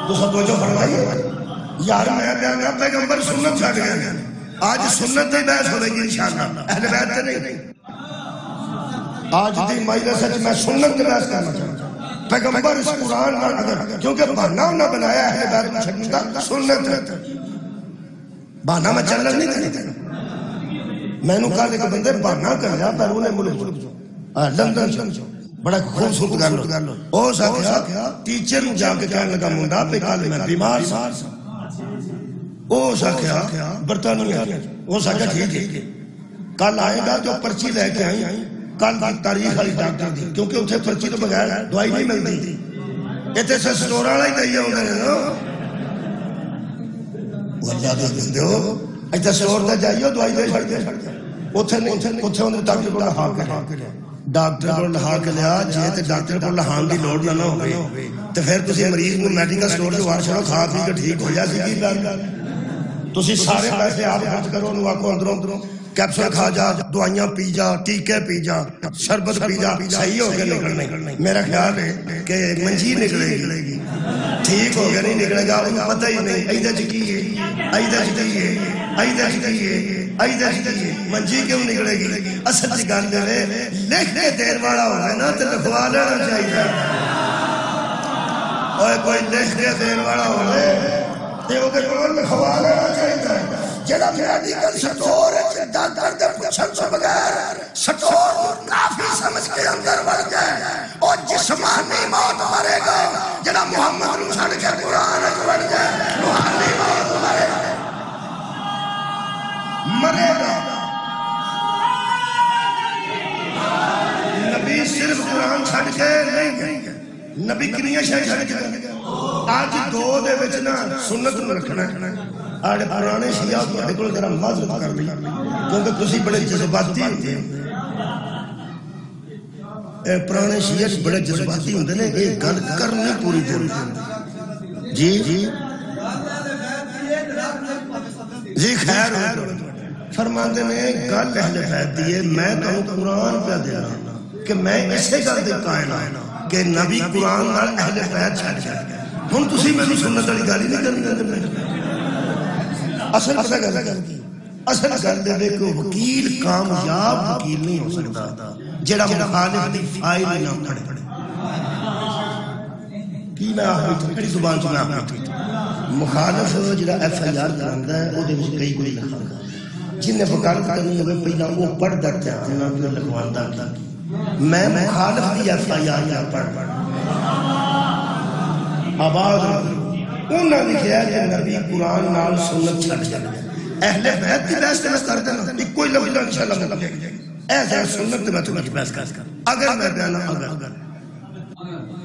تو سب جو فرمائیے یار میں دیاں پیغمبر سنت چھٹ گئے آج سنت دی بحث ہو رہی انشاءاللہ اہل بیت تے نہیں آج دی مجلس میں سنت دی بحث کرنا چاہتا ہوں پیغمبر اس قرآن کا اگر کیونکہ بہانہ انہوں نے بنایا ہے بیت میں چھٹنے کا سنت بہانہ میں چلن نہیں کرنا میں نے کہا کہ بندے بہانہ کر لیا بیرون ملک لندن چو بڑا خوبصورت کر لو او ساکھیا ٹیچر جا کے کہنے لگا منڈا پہ کل میں بیمار سا او ساکھیا برطانیہ او ساکھیا ٹھیک ہے کل آئے گا جو پرچی لے کے آئی کل کی تاریخ والی ڈاکٹر دی کیونکہ اتنے پرچی تو بغیر دوائی نہیں ملتی تھی اتنے سے سٹور والا ہی دئیے ہوندے نے نا وہ اللہ دے بندے ہو اتنے سٹور تے جائیے دوائی دے چھڑ دے اتنے ہوندے ڈاکٹر کو لہا کے لیا ڈاکٹر کو لہا کے لیا جی تے ڈاکٹر کو لہان دی لوڑ نہ ہوئے تو پھر تسی مریض کو میڈیکل سٹور سے وار چھڑو کھا پی کے ٹھیک ہو جائے سی کی گل تسی سارے پیسے آپ خرچ کرو انہوں آکو اندروں کیپسول کھا جا دوائیاں پی جا ٹیکے پی جا شربت پی جا صحیح ہو گیا نکلنے میرا خیال ہے کہ منجی نکلے گی ٹھیک ہو گیا نہیں نکلے گا انہیں پتہ ہی نہیں ایدہ چکیے منجی کیوں نکلے گی اصل چکان دے رہے لکھنے دیر والا ہو گئے نا تو لکھوا لینا چاہیے اور کوئی لکھنے دیر والا ہو گئے تو وہ لکھوا لینا چاہیے جڑا میڈیکل سٹور ہے ڈاکٹر دے پوچھن سے بغیر سٹور کافی سمجھ کے اندر بڑھ گئے اور جسمانی موت مرے گا جڑا محمد نو چھڑ کے قرآن بڑھ گئے روحانی موت مرے گا نبی صرف قرآن چھڑ کے نہیں گئے نبی کنیاں شاہ چھڑ کے آج دو دے وچنا سنت نو رکھنا ہے آڑے پرانے شیعہ کو اڑکل ذرا معذرت کر لی کیونکہ تسی بڑے جذباتی ہوتے ہیں پرانے شیعہ بڑے جذباتی ہوتے ہیں ایک گل کرنی پوری دن جی خیر فرماندے میں گل اہل بیت دیئے میں تو قرآن پہ دے رہا کہ میں اسے گل دے قائل آئینا کہ نبی قرآن نال اہل بیت چھڑ گیا ہم تسی میں نے سنت علی گالی نہیں کرنی اصل پتہ گل کی اصل گل دے کہ وکیل کامیاب وکیل نہیں ہو سکتا جڑا مخالف دی فائل نہ پڑے کی میں آخری زبان سے میں آخری مخالف جڑا ایف آئی آر کراندا ہے او دے وچ کئی کوئی لکھا جن نے وکالت کرنی ہوئے پہلا وہ پڑھ دیتے ہیں نہ کہ لکھواندا میں مخالف دی ایف آئی آر یا پڑھ آواز انہوں نے لکھا ہے کہ نبی قرآن نال سنت چھڑ جائے اہل بیت کی بحث میں کر دینا ایک کوئی لفظ انشاءاللہ مطلب ایسا سنت میں تمہیں بحث کر اگر میں بیانا اگر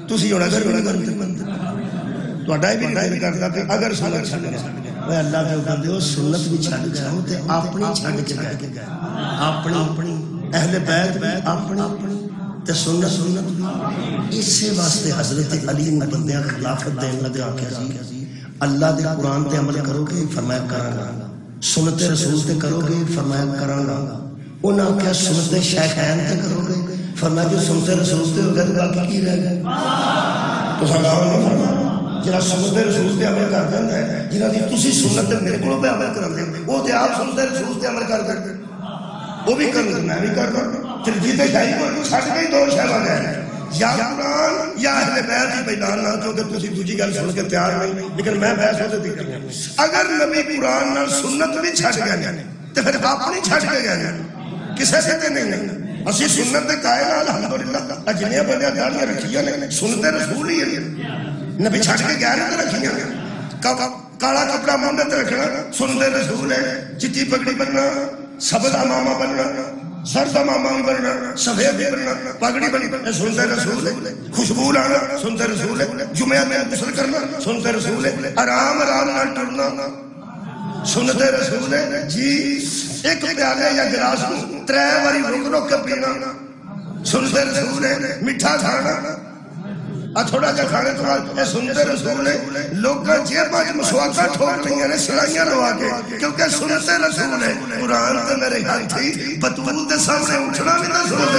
تسی ہونا اگر تو اڈائی بھی نہیں کرتا کہ اگر سنت چھڑ جائے وہ اللہ کے بندے سنت بھی چھڈ گئے تے اپنی چھڈ کے گئے اپنی اہل بیت بھی اپنی تے سنت بھی اسی واسطے حضرت علی نے بندیاں خلافت دین لگا کہ اللہ دے قرآن تے عمل کرو گے فرمایا کراں گا سنت رسول تے کرو گے فرمایا کراں گا انہاں کیا سنت شیخین تے کرو گے فرمایا جو سنت رسول تے ہو گئے باقی کی رہ گئے تو سلام نہیں فرمایا جنہاں سنت رسول تے عمل کر دیں ہے جنہاں دی تسی سنت تے میرے کو پہ عمل کر دیں وہ تے آپ سنت رسول تے عمل کر دیں وہ بھی کر دیں میں بھی کر دیں ترجیح شاہی کو چھٹ گئی دو شہبہ گئے یا قرآن یا اہل بیت کی بیدان نہ کیونکہ تسی دوسری گل سن کے تیار نہیں لیکن میں بحث ہوتے دی کرنا اگر نبی قرآن نال سنت بھی چھٹ گئے تو پھر اپنی چھٹ کے گئے کسے سے تے نہیں اسی سنت دے قائل الحمدللہ اجنیاں بندیاں داڑیاں رکھیاں نے سنت رسول ہی ہے نبی چھٹ کے گئے تے رکھیاں کالا کپڑا منہ تے رکھنا سنت رسول ہے چٹی پگڑی بننا سبز امامہ بننا سرد امامہ بننا سفید بننا پگڑی بننا سنت رسول ہے خوشبو لانا سنت رسول ہے جمعہ میں غسل کرنا سنت رسول ہے آرام نال ٹرنا سنت رسول ہے جی ایک پیالے یا گلاس کو 3 باری رک کے پینا سنت رسول ہے میٹھا کھانا تھوڑا جا کھانے تو بعد سنت رسول ہے لوگ جیباں مسواکاں ٹھوک رہی ہیں سلائیاں لوا کے کیونکہ سنت رسول ہے قرآن تے میرے ہاتھ تھی بطول دے سامنے اٹھنا بھی نہ سنت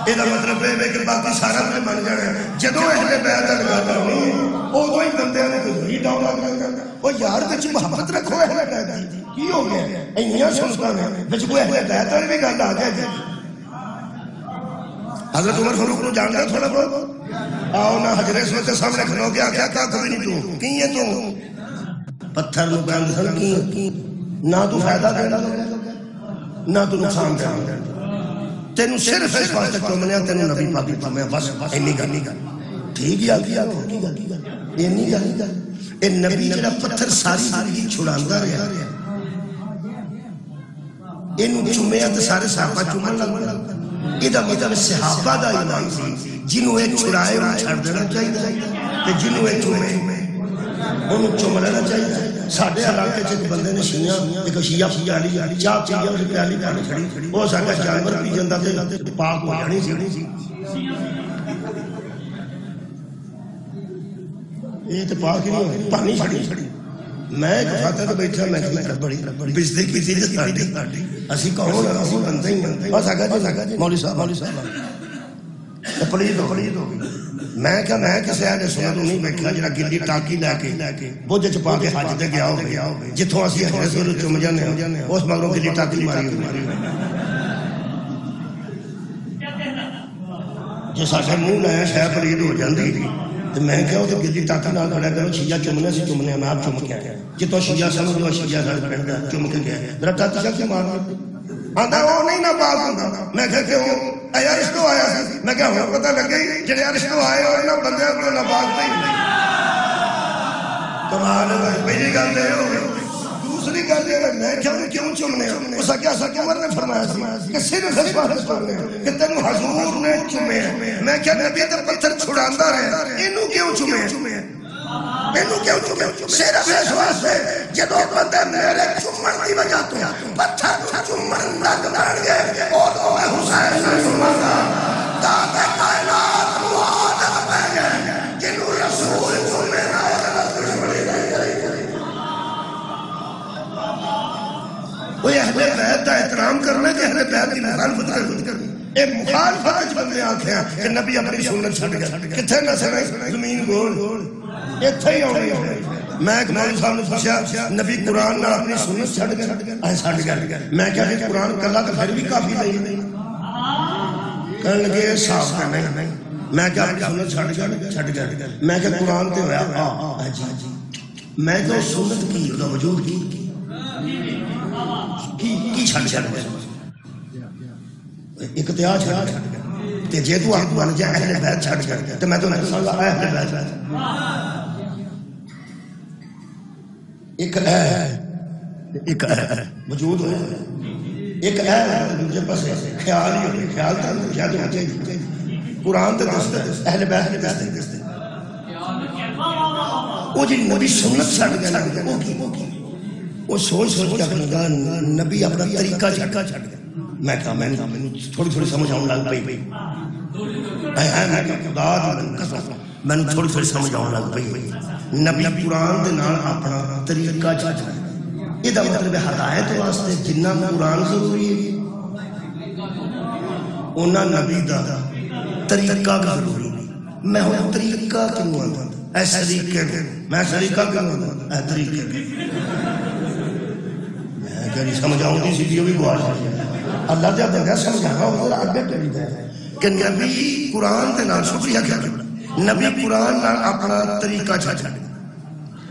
یہ مطلب ہے کہ باقی سارا میں بن جانا ہے جدو اہل بیت لگاتا ہوں وہ تو ہی بندے نے کوئی ڈاؤن لگ جاتا وہ یار وچ محبت رکھو اہل بیت کی ہو گیا انیاں سنتاں نے وچ کوئی اہل بیت والی بھی گل آ جائے حضرت عمر فاروق کو جانتا تھوڑا بہت آؤ نہ حجر اسود کے سامنے کھلو گیا کیا کبھی نہیں تو کی ہے تو پتھر نو گند سن کی نہ تو فائدہ دینا نہ تو نقصان دینا تینوں صرف اس واسطے چومنیا تینوں نبی پاک چومیا بس اینی گل ٹھیک ہے کی گل اینی گل اے نبی جڑا پتھر ساری زندگی چھڑاندا رہیا اینوں چومیا تے سارے صحابہ چومن لگ پے ادھا مطلب صحابہ دا ایمان سی جنہوں ایک چھڑائے انہوں چھڑ دینا چاہیے کہ جنہوں ایک چومے انہوں چوم لینا چاہیے ساڑھے علاقے چھے بندے نے شیعہ ایک شیعہ پیالی چاہ پیالی اسے پیالی پانی کھڑی وہ ساڑھا جانور پی جندہ تھے پاک ہو جانی سی یہ تو پاک ہی نہیں پانی چھڑی میں ایک فاتح تو بیٹھا میں کہ بڑی بجدے کی تھی ساڑھی اسی کہوں نا اسی بندے ہی بس آگا جی مولوی صاحب پلید ہو گئی میں کیا میں کسی آنے سنت نہیں بیٹھا جڑا گلی ٹاکی لے کے بوجھ چپا کے حج دے گیا ہو جتوں اسی حضرت سورج چم جانے اس مگروں گلی ٹاکی ماری ہوئی جو ساڑھے منہ نیا شاہ پلید ہو جاندی تھی تو میں کہا کہ گلی ٹاکی نہ کھڑا کرو شیعہ چمنے سے چمنے میں آپ چم کے آیا جتوں شیعہ سمجھو شیعہ سارے پڑھتا چم کے گیا میرا ٹاکی کیا مارنا آندھا وہ نہیں نہ پاک ہوں میں کہا کہ وہ اے رشتو آیا سی میں کہا ہوں پتہ لگ گئی جڑے رشتو آئے اور نہ بندے اپنے نہ پاک نہیں کمال ہے پہلی گل دے ہو دوسری گل دے میں کیوں چمنے اس کیا عمر نے فرمایا سی کہ صرف اس بات کرنے کہ تینوں حضور نے چمے میں کیا نبی تے پتھر چھڑاندا رہے اینوں کیوں چمے اینوں کیوں چمے صرف اس واسطے جدو بندے میرے چمن دی وجہ تو پتھر چمن لگ بن گئے او تو میں حسین سے چمنگا دادا کائنات مواد پہ گئے جنہوں رسول چمے نہ وہ اہل بیت کا احترام کرنا کہ اہل بیت کی مخالفت کرنی اے مخالفت بندے آنکھیں کہ نبی اپنی سنت چھڑ گیا کتھے نہ سنے زمین گول اتھے ہی ہونے میں ایک مولوی صاحب نے پوچھا نبی قرآن نہ اپنی سنت چھڑ گیا اے چھڑ گیا میں کہا کہ قرآن کلا تو پھر بھی کافی نہیں کہنے لگے صاحب کا نہیں میں کہا اپنی سنت چھڑ گیا میں کہا قرآن تے ہویا جی میں تو سنت کی وجود کی چھڑ گیا ایک تیاہ چھڑ گیا تے جے تو آپ بن جائے اہل بیت چھڑ گیا تو میں تو نہیں سمجھا اہل بیت ایک ہے وجود ہو ایک ہے دوسرے پاس خیال ہی ہوتے خیال تو شاید ہونا چاہیے قرآن تے دستے اہل بیت دستے وہ جی نبی سنت چھڑ گیا وہ سوچ کے اپنا لگا نبی اپنا طریقہ چھڑ گیا. میں کہا میں تھوڑی سمجھ آؤں لگ پئی میں تھوڑی سمجھ آؤں لگ پئی. نبی قرآن دے نال اپنا طریقہ چھڑ گیا. یہ مطلب ہدایت واسطے جنہ قرآن ضروری ہے اونا نبی دا طریقہ ضروری. میں ہوں طریقہ کیوں آتا اے سلیقے میں سلیقہ کیوں آتا اے طریقے میں کیا نہیں سمجھاؤں گی سیدھی بھی گوار اللہ جب دیکھا سمجھانا ہوگا آگے ٹری دے کہ نبی قرآن دے نال شکریہ کیا نبی قرآن نال اپنا طریقہ چھڑ گیا.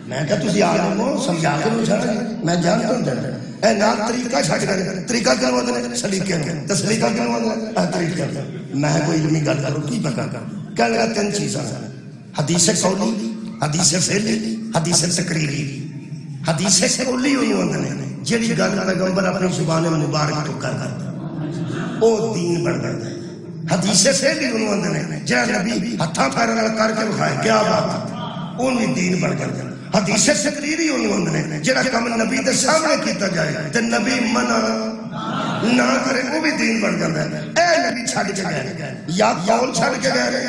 میں کہا تسی آدم ہو سمجھا کے نہیں چھڑ میں جانتا ہوں دینا اے نا طریقہ چھڑ گیا. طریقہ کیا ہوتا ہے سلیقے میں سلیقہ کیا ہوتا ہے طریقہ. میں کوئی علمی گل کروں کی پکا کر کیا لگا تین چیزاں حدیث قولی حدیث فعلی حدیث تقریری. حدیث قولی ہوئی ہوندے نے جڑی گل پیغمبر اپنی زبان مبارک تو کر کردا او دین بن جاندا ہے. حدیث فعلی ہوئی ہوندے نے جڑا نبی ہتھاں پیراں نال کر کے دکھائے کیا بات اون بھی دین بن جاندا ہے. حدیث تقریری ہوئی ہوندے نے جڑا کم نبی دے سامنے کیتا جائے تے نبی منع نہ کرے وہ بھی دین بن جاتا ہے. اے نبی چھڑ کے گئے یا قول چھڑ کے گئے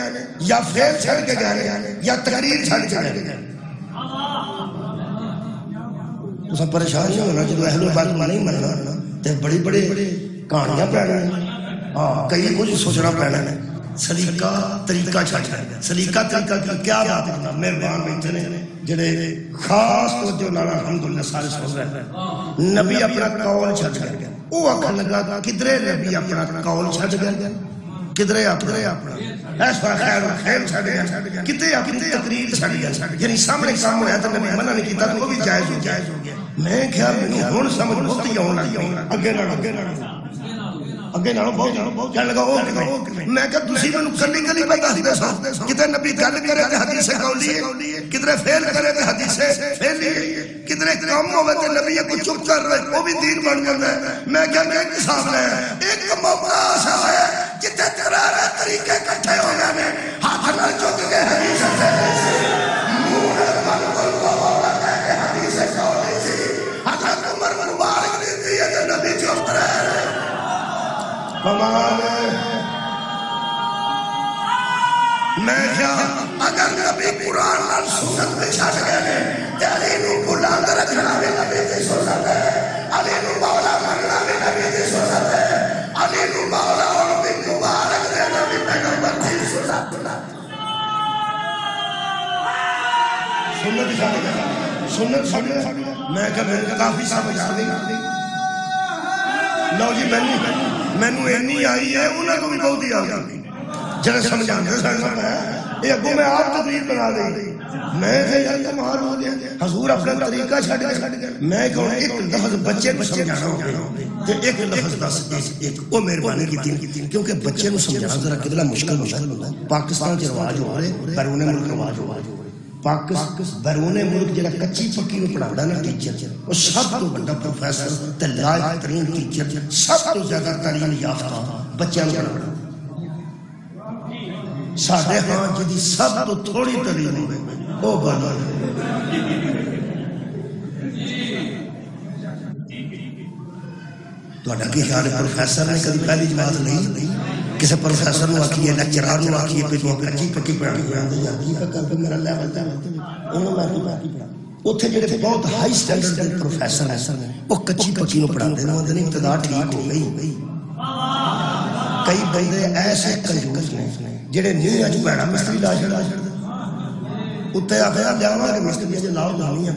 یا فعل چھڑ کے گئے یا تقریر چھڑ کے گئے. تو پریشان نہیں ہونا جب اہل بیت نہیں مننا تے بڑی بڑی کہانیاں پڑھنا کئی کچھ سوچنا پڑنا ہے. سلیقہ طریقہ چھڑ گیا. سلیقہ طریقہ کیا بات کرنا مہربان بیٹھے نے جڑے خاص توجہ نال الحمدللہ سارے سن رہے ہیں. نبی اپنا قول چھڑ گیا. وہ آخر لگا کدھرے نبی اپنا قول چھڑ گیا کدھرے اپنا ایسا خیر چھڑ گیا کتے اپنی تقریر چھڑ گیا. یعنی سامنے کام ہویا تو نبی منع نہیں کیتا وہ بھی جائز ہو گیا. میں کیا میں ہن سمجھ بہت ہی آن لگ گئی اگے نالوں بہت کہنے لگا میں کہ تسی مینوں کلی کلی بتا دسو کتے نبی گل کرے تے حدیث قولی ہے کدھر فعل کرے تے حدیث فعلی ہے کدھر کم ہوے تے نبی کو چپ کر رہے وہ بھی دین بن جاندا ہے. میں کہ میں حساب لے ایک موقع ایسا ہے جتے ترار طریقے اکٹھے ہو گئے نے ہاتھ نال چک کے حدیث منہ بن اللہ کہ حدیث قولی سی حضرت عمر مبارک نے دی تے نبی چپ رہے. کمال میں کیا اگر نبی قرآن نال سنت میں چھڑ گئے تے علی نو بلند رکھنا بھی نبی دی سنت ہے. علی نو مولا مننا بھی نبی دی سنت ہے. علی نو مولا اور بھی مبارک دے نبی پیغمبر دی سنت سنت چھڑ گئے. میں کہ میں کافی سمجھ آ گئی. لو جی مینوں اینی آئی ہے انہاں کو بھی بہت ہی آ گئی جڑے سمجھاندے سن یہ اگوں میں آپ تقریر بنا دی. میں کہ یار کمال ہو گیا حضور اپنا طریقہ چھڈ گئے. میں کہوں ایک لفظ بچے کو سمجھانا ہوگا تے ایک لفظ دس ایک او مہربانی کیتی کیونکہ بچے کو سمجھانا ذرا کتنا مشکل ہوتا ہے. پاکستان چ رواج ہو رہے بیرون ملک رواج ہو رہے پاکستان بیرون ملک جڑا کچی پکی نو پڑھاوندا نا ٹیچر وہ سب تو بڑا پروفیسر تے لائق ترین ٹیچر سب تو زیادہ تعلیم یافتہ بچیاں نو پڑھاوندا. ساڈے ہاں جدی سب تو تھوڑی تعلیم ہوے او بڑا تہاڈا کی خیال ہے پروفیسر نے کبھی پہلی جماعت نہیں کسی پروفیسر نو آکھیے لیکچرار نو آکھیے پہلو کچی پکی پڑھائی جاندی ہے کر کے میرا لیول تے انہوں میں پڑھا اوتھے جڑے بہت ہائی سٹینڈرڈ دے پروفیسر ہیں وہ کچی پکی نو پڑھاندے نے اوندے ابتدا ٹھیک ہو گئی. کئی بندے ایسے کنجوس نے جڑے نہیں اج پیڑا مستری لا چھڑ اوتے آکھیا لیاواں کہ مستری اج لاؤ لانی ہے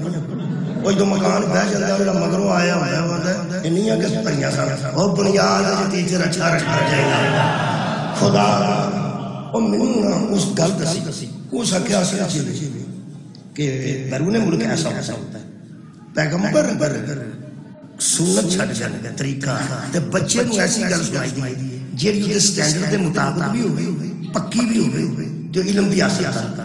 وہ جو مکان بہ جاتا ہے مگروں آیا ہوا ہوتا ہے انیاں کہ پڑھیاں سن وہ بنیاد ہے ٹیچر اچھا رکھا جائے گا خدا وہ منوں اس گل دسی اس آخیا اصل کہ بیرون ملک ایسا ہوتا ہے پیغمبر سنت چھڑ جانے طریقہ تے بچے نو ایسی گل سنائی دی جیڑی اس سٹینڈرڈ دے مطابق بھی ہوے پکی بھی ہوے جو علم دی حاصل کرتا.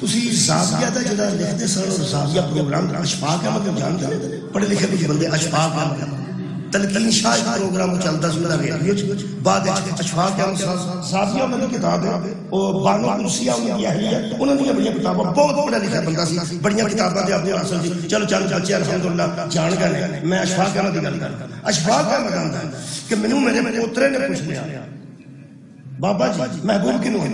تسی زاویہ دا جڑا لکھتے سن اور زاویہ پروگرام اشفاق احمد جانتے پڑھے لکھے کچھ بندے اشفاق احمد تلقین شاہ پروگرام چلتا سنتا ریڈیو بعد اشفاق احمد صافیہ انہوں نے کتاب ہے اور بانو قدسیہ انہوں نے اہلیہ انہوں نے بڑی کتابیں بہت پڑھا لکھا بندہ سی بڑیاں کتابیں دے اپنے حاصل سی چلو چل بچے الحمدللہ جان گئے میں اشفاق احمد کی گل کرتا اشفاق احمد آندا ہے کہ مینوں میرے پوترے نے پوچھ لیا بابا جی محبوب کنوں ہے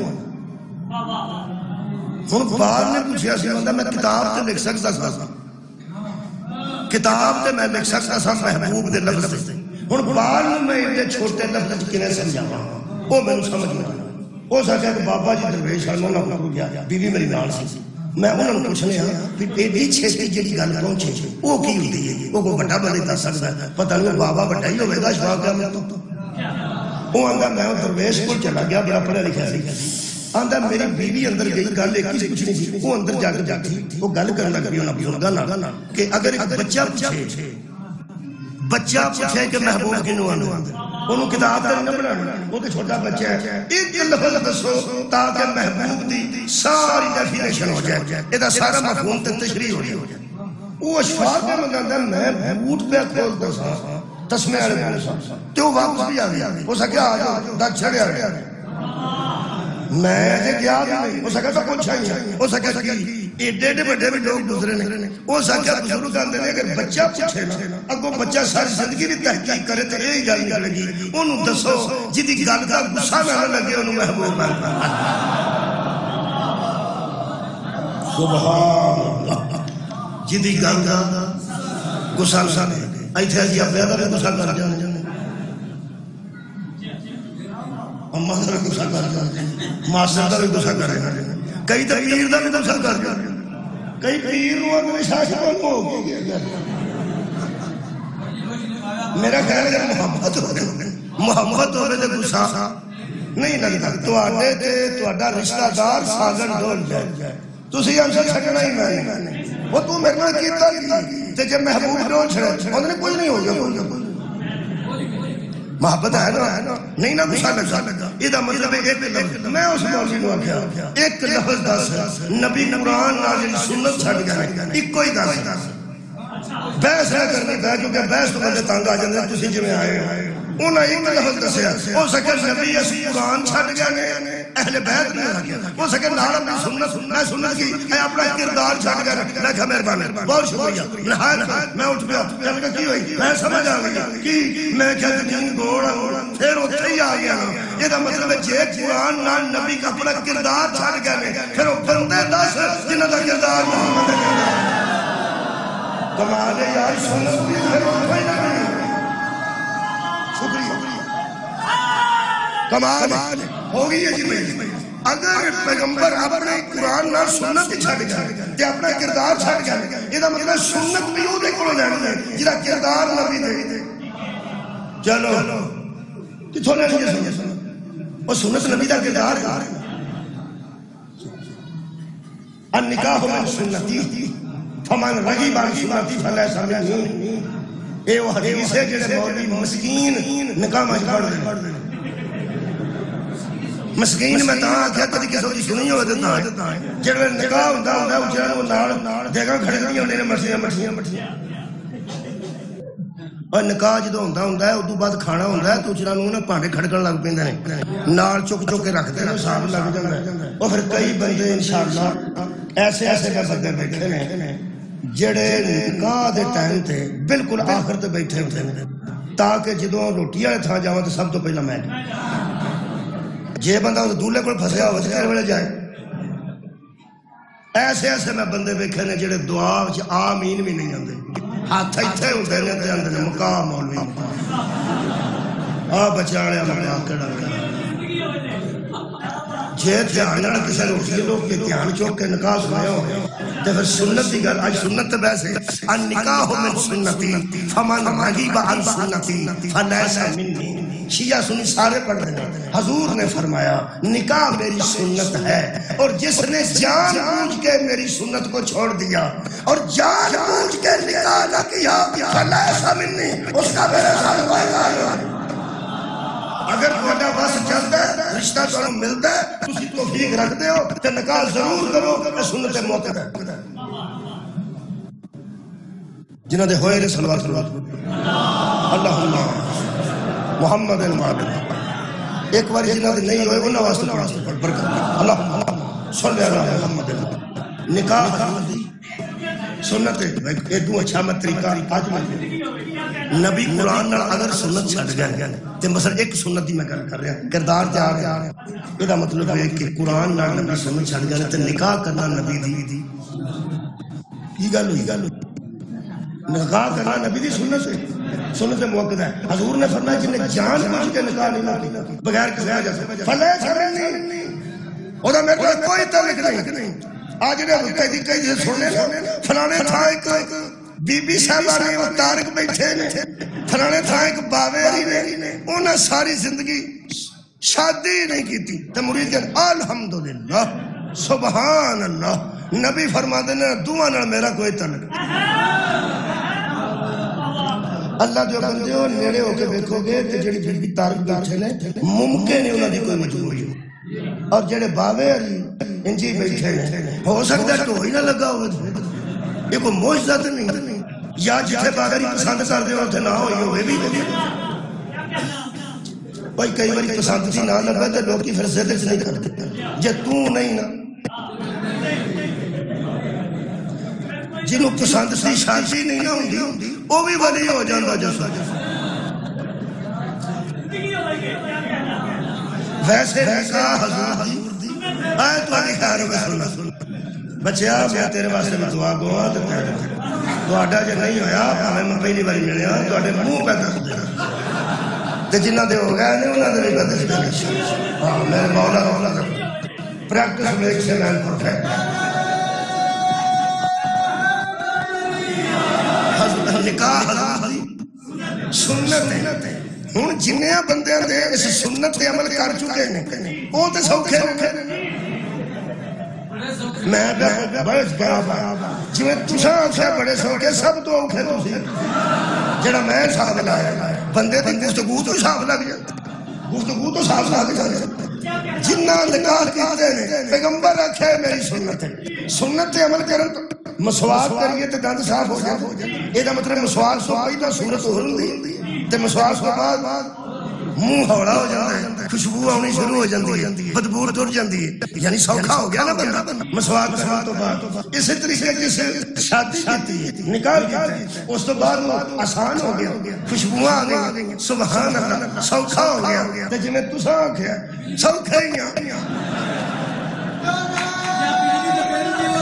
ہن بعد نے پوچھا سی بندہ میں کتاب تے لکھ سکدا سا کتاب تے میں لکھ سکتا سا محبوب دے لفظ سے ہن بعد میں ایڈے چھوٹے لفظ کنے سمجھاواں وہ مینوں سمجھ نہیں آیا ہو سکتا کہ بابا جی درویش ہن انہاں کو گیا بیوی میری نال سی میں انہوں نے پوچھنے کہ ایڈی چھیتی جڑی گل پہنچے وہ کی ہوندی ہے وہ کوئی بڑا بندہ دس سکدا ہے پتہ نہیں بابا بڑا ہی ہوے گا اشفاق احمد تو وہ آندا میں درویش کو چلا گیا بڑا پڑھا لکھا سی آندا میری بیوی اندر گئی گل ایک ہی پوچھنی سی وہ اندر جا کے جاتی وہ گل کرنے لگ پئی انہاں بزرگاں نال کہ اگر ایک بچہ پوچھے کہ محبوب کنوں آندا انہوں کتاب تے نہیں بنانا وہ تے چھوٹا بچہ ہے ایک لفظ دسو تاکہ محبوب دی ساری ڈیفینیشن ہو جائے ادا سارا مفہوم تے تشریح ہو جائے وہ اشفاق احمد آندا میں بوٹ پہ کھولدا سا تسمے والے بول تے وہ واپس بھی آ گیا ہو سکیا آ جاؤ دا چھڑیا گیا میں جے گیا نہیں ہو سکیا تو پوچھا ہی ہو سکیا کہ ایڈے ایڈے بڑے بھی لوگ گزرے نے ہو سکیا بزرگ آندے نے اگر بچہ پوچھے نا اگوں بچہ ساری زندگی دی تحقیق کرے تے یہی گل نکلے گی اونوں دسو جدی گل دا غصہ نہ لگے اونوں محبوب بن سبحان اللہ جدی گل دا غصہ نہ لگے ایتھے جی اپنے دا بھی غصہ کر جانے اماں دا بھی غصہ کر جانے ماسٹر دا بھی غصہ کرے کئی تو پیر دا بھی غصہ کر جانے کئی پیر نو اپنے شاشن کو ہو گیا میرا خیال ہے محبت ہوئے تے غصہ نہیں لگتا تواڈے تے تواڈا رشتہ دار ساگن ڈول جائے تسی ہم سے چھڈنا ہی میں وہ تو میرے نال کیتا تے جے محبوب ڈول چھڑے اون نے کوئی نہیں ہو گیا محبت ہے نا نہیں نا غصہ لگا یہ مطلب ایک لفظ میں اس مولوی نو آکھیا ایک لفظ دس نبی قرآن نازل سنت چھڈ گئے ایک کوئی دس بحث نہ کرنی پے کیونکہ بحث تو بندے تنگ آ جاندے تسی جویں آئے انہاں ایک لفظ دسیا ہو سکے نبی اسی قرآن چھڈ گئے نے اہل بیت نے آکھیا ہو سکے نال اپنی سنت میں سنت کی اے اپنا کردار چھڈ گئے میں کہا مہربانی بہت شکریہ نہایت میں اٹھ گیا میں کہا کی ہوئی میں سمجھ آ گیا کی میں کہا دین گوڑ پھر اوتھے ہی آ گیا یہ دا مطلب ہے جے قرآن نال نبی کا اپنا کردار چھڈ گئے نے پھر وہ بندے دس جنہاں دا کردار محمد ہے کمال ہے یار سنت بھی پھر کوئی نہ شکریہ کمال ہو گئی ہے جی اگر پیغمبر اپنے قرآن نال سنت چھڈ گئے تے اپنا کردار چھڈ گئے یہ دا مطلب سنت بھی اودے کولوں لینی ہے جڑا کردار نبی دے چلو کتھوں لینی ہے سنت وہ سنت نبی دا کردار ہے النکاح من سنتی فمن رغب عن سنتی فلیس منی اے وہ حدیث ہے جڑے مولوی مسکین نکاح میں پڑھ دے مسکین میں تاں آکھیا کدی کسی دی سنی ہوئے دیتا ہے جڑے نکاح ہوندا ہے اچھا وہ نال جگہ کھڑے نہیں ہوندے نے مٹھیاں اور نکاح جدوں ہوندا ہے ادوں بعد کھانا ہوندا ہے تو اچھا نوں نا بھانڈے کھڑکن لگ پیندے نے نال چک کے رکھتے ہیں حساب لگ جاندا ہے اور پھر کئی بندے انشاءاللہ ایسے بندے بیٹھے نے جڑے نکاح دے ٹائم تے بالکل آخر تے بیٹھے ہوندے نے تاکہ جدوں روٹی والے تھاں جاواں تے سب تو پہلا میں جے بندہ اس دولے کو پھسیا ہو کس ویلے جائے ایسے میں بندے ویکھے نے جڑے دعا وچ آمین بھی نہیں آندے ہاتھ ایتھے ہوندے نے تے آندے نے مقام مولوی آ بچاڑیا مڑا کڑا جے دھیان نال کسے روٹی لوگ کے دھیان چوک کے نکاح سنایا ہو تے پھر سنت دی گل اج سنت تے ویسے النکاح من سنتی فمن رغب عن سنتی فلیس منی شیعہ سنی سارے پڑھ رہے ہیں حضور نے فرمایا نکاح میری سنت ہے اور جس نے جان بوجھ کے میری سنت کو چھوڑ دیا اور جان بوجھ کے نکاح نہ کیا فلیس منی اس کا میرے ساتھ کوئی اگر تھوڑا بس چلتا ہے رشتہ تمہیں ملتا ہے تسی توفیق رکھتے ہو تو نکاح ضرور کرو سنت موقع ہے جنہاں دے ہوئے نے صلوات اللہم محمد المعبد ایک بار جنہ دے نہیں ہوئے انہوں واسطے پڑھ برکت اللہم صلی اللہ محمد نکاح دی سنت ہے ایدوں اچھا میں طریقہ آج میں نبی قرآن نال اگر سنت چھڑ گیا تے مثلا ایک سنت دی میں کر رہا کردار تے آ رہا یہ دا مطلب ہے کہ قرآن نال نبی سنت چھڑ گیا تے نکاح کرنا نبی دی یہ گل ہوئی نکاح کرنا نبی دی سنت ہے سنت موقع ہے حضور نے فرمایا جن نے جان بوجھ کے نکاح نہیں کی بغیر کسی وجہ سے فلے چھڑنی اور میرے کو کوئی تعلق نہیں آج نے کئی سے سننے فلانے تھا ایک بی بی صاحبہ نے وہ تارک بیٹھے نے فلانے تھا ایک باوے علی نے انہیں ساری زندگی شادی نہیں کی تھی تو مرید کہتے الحمدللہ سبحان اللہ نبی فرما دینے دعا نال میرا کوئی تعلق اللہ جو بندے ہو نیڑے ہو کے دیکھو گے کہ جڑی بی بی تارک بیٹھے نے ممکن ہے انہوں نے کوئی مجبوری ہو اور جڑے باوے علی انجی بیٹھے نے ہو سکتا ہے تو ہی نہ لگا ہو یہ کوئی موجزہ تو نہیں یا جتھے باغری پسند کر دے ہوتے نہ ہوئی ہوئے بھی بھائی کئی باری پسند تھی نہ لگا تو لوگ کی پھر زیادہ سے نہیں کرتے جے تو نہیں نا جنہوں پسند تھی شادی نہیں نہ ہوندی وہ بھی ولی ہو جاندہ جیسا ویسے نکاح حضور دی آئے تو آنی خیر میں سننا بچیا میں تیرے واسطے میں دعا گوا تو کہہ دیں تو آڈا جے نہیں ہویا ہمیں میں پہلی باری ملے ہاں تو آڈے منہ پہ دس دینا تو جنہ دے ہو گئے نہیں انہوں نے نہیں پہ دس دینا ہاں میرے مولا practice makes a man perfect نکاح حضور دی سنت ہے ہوں جنیا بندیاں دے اس سنت پہ عمل کر چکے ہیں وہ تو سوکھے میں بڑے جی تساں آخیا بڑے سوکھے سب تو اوکھے تسی جڑا میں حساب لایا بندے دی گفتگو تو حساب لگ جائے گفتگو تو حساب لگ جائے جنہ نکاح کیتے ہیں پیغمبر آخیا میری سنت ہے سنت پہ عمل کرن مسواک کریے تو دند صاف ہو جائے یہ مطلب مسواک تو پہلا صورت ہو رہی تے مسواک کے بعد منہ ہوڑا ہو جاتا ہے خوشبو آنی شروع ہو جاتی ہے بدبو ٹر جاتی ہے یعنی سوکھا ہو گیا نا بندہ مسواک تو بعد اسی طریقے جیسے شادی کی نکاح کیا اس تو بعد آسان ہو گیا خوشبو آ گئی سبحان اللہ سوکھا ہو گیا تے جی میں تساں آکھیا سوکھا ہی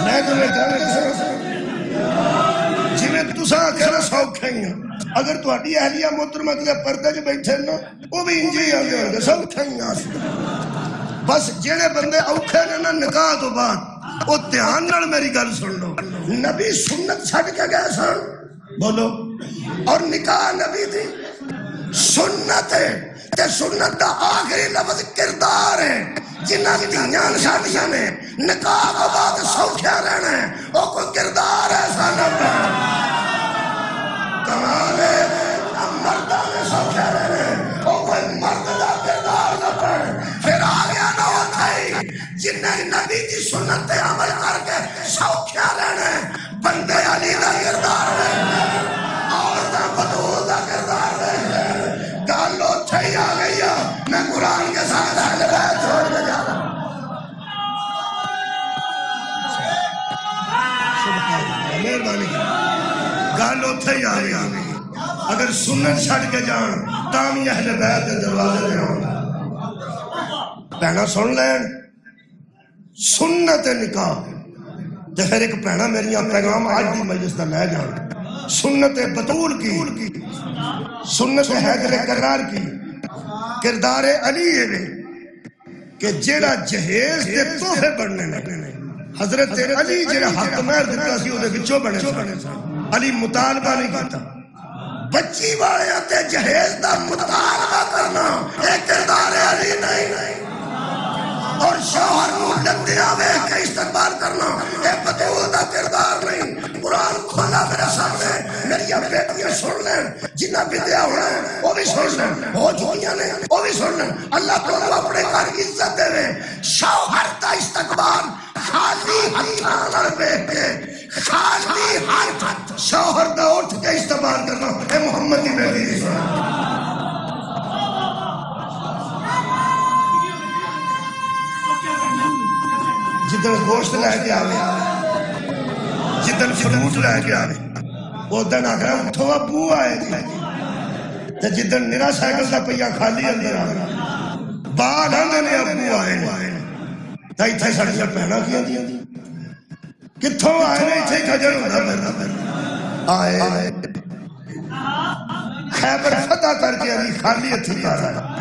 میں تمہیں کہنا جی میں تساں آکھیا سوکھا ہی اگر تو اڈی اہلیہ محترمہ کے پردے جو بیٹھے نا وہ بھی انجی آگے ہوگے سب تھائیں بس جیڑے بندے اوکھے نا نکاح تو بعد وہ دھیان نال میری گل سن لو نبی سنت چھڑ کے گئے سن بولو اور نکاح نبی تھی سنت ہے تے سنت دا آخری لفظ کردار ہے جنہ دیاں شادیاں نے نکاح کو بعد سوکھیا رہنا ہے وہ کوئی کردار ہے سنت کمالے مردہ میں سوکھا رہے وہ کوئی مرد دا کردار نہ پڑے پھر آگیا نہ ہوتا ہی جنہیں نبی کی سنت پہ عمل کر کے سوکھا رہنے بندے علی دا کردار رہنے عورتہ بدول دا کردار رہنے گالو تھئی آ گئی میں قرآن کے ساتھ اہل بیت چھوڑ کے جا رہا مہربانی گالو تھئی آ گئی اگر سنت چھڑ کے جان تامی اہل بیت دے دروازے دے ہوں پہنا سن لین سنت نکاح تے پھر ایک پہنا میری پیغام آج دی مجلس دا لے جان سنت بطول کی سنت حیدر کرار کی کردار علی ہے کہ جیڑا جہیز دے تحفے بڑھنے لگنے حضرت علی جیڑا حق مہر دیتا سی وہ دے بچوں بڑھنے علی مطالبہ نہیں کرتا بچی والے آتے جہیز دا مطالبہ کرنا ایک کردار علی نہیں اور شوہر کو ڈنڈیاں میں کے استقبال کرنا ایک بطول دا کردار نہیں قرآن کھولا میرے سامنے میری بیٹیاں سن لیں جنہ بدیا ہونا وہ بھی سن لیں ہو چکیاں نے وہ بھی سن لیں اللہ تو اپنے گھر کی عزت دے رہے شوہر دا استقبال خالی ہتھاں بیٹھ کے خالی ہاتھ شوہر دا اٹھ کے استعمال کرنا اے محمد کی بیٹی جدن گوشت لے کے آوے جدن فروٹ لے کے آوے ادن آخر اٹھو ابو آئے جی جدن نرا سائیکل کا پہیا خالی اندر آ بعد آندے نے ابو آئے تا اتھے سڑیاں پہنا کیا دیا کتھوں آئے نے اتھے کھجر ہونا پہنا آئے خیبر فتح کر کے علی خالی اتھی کر رہا ہے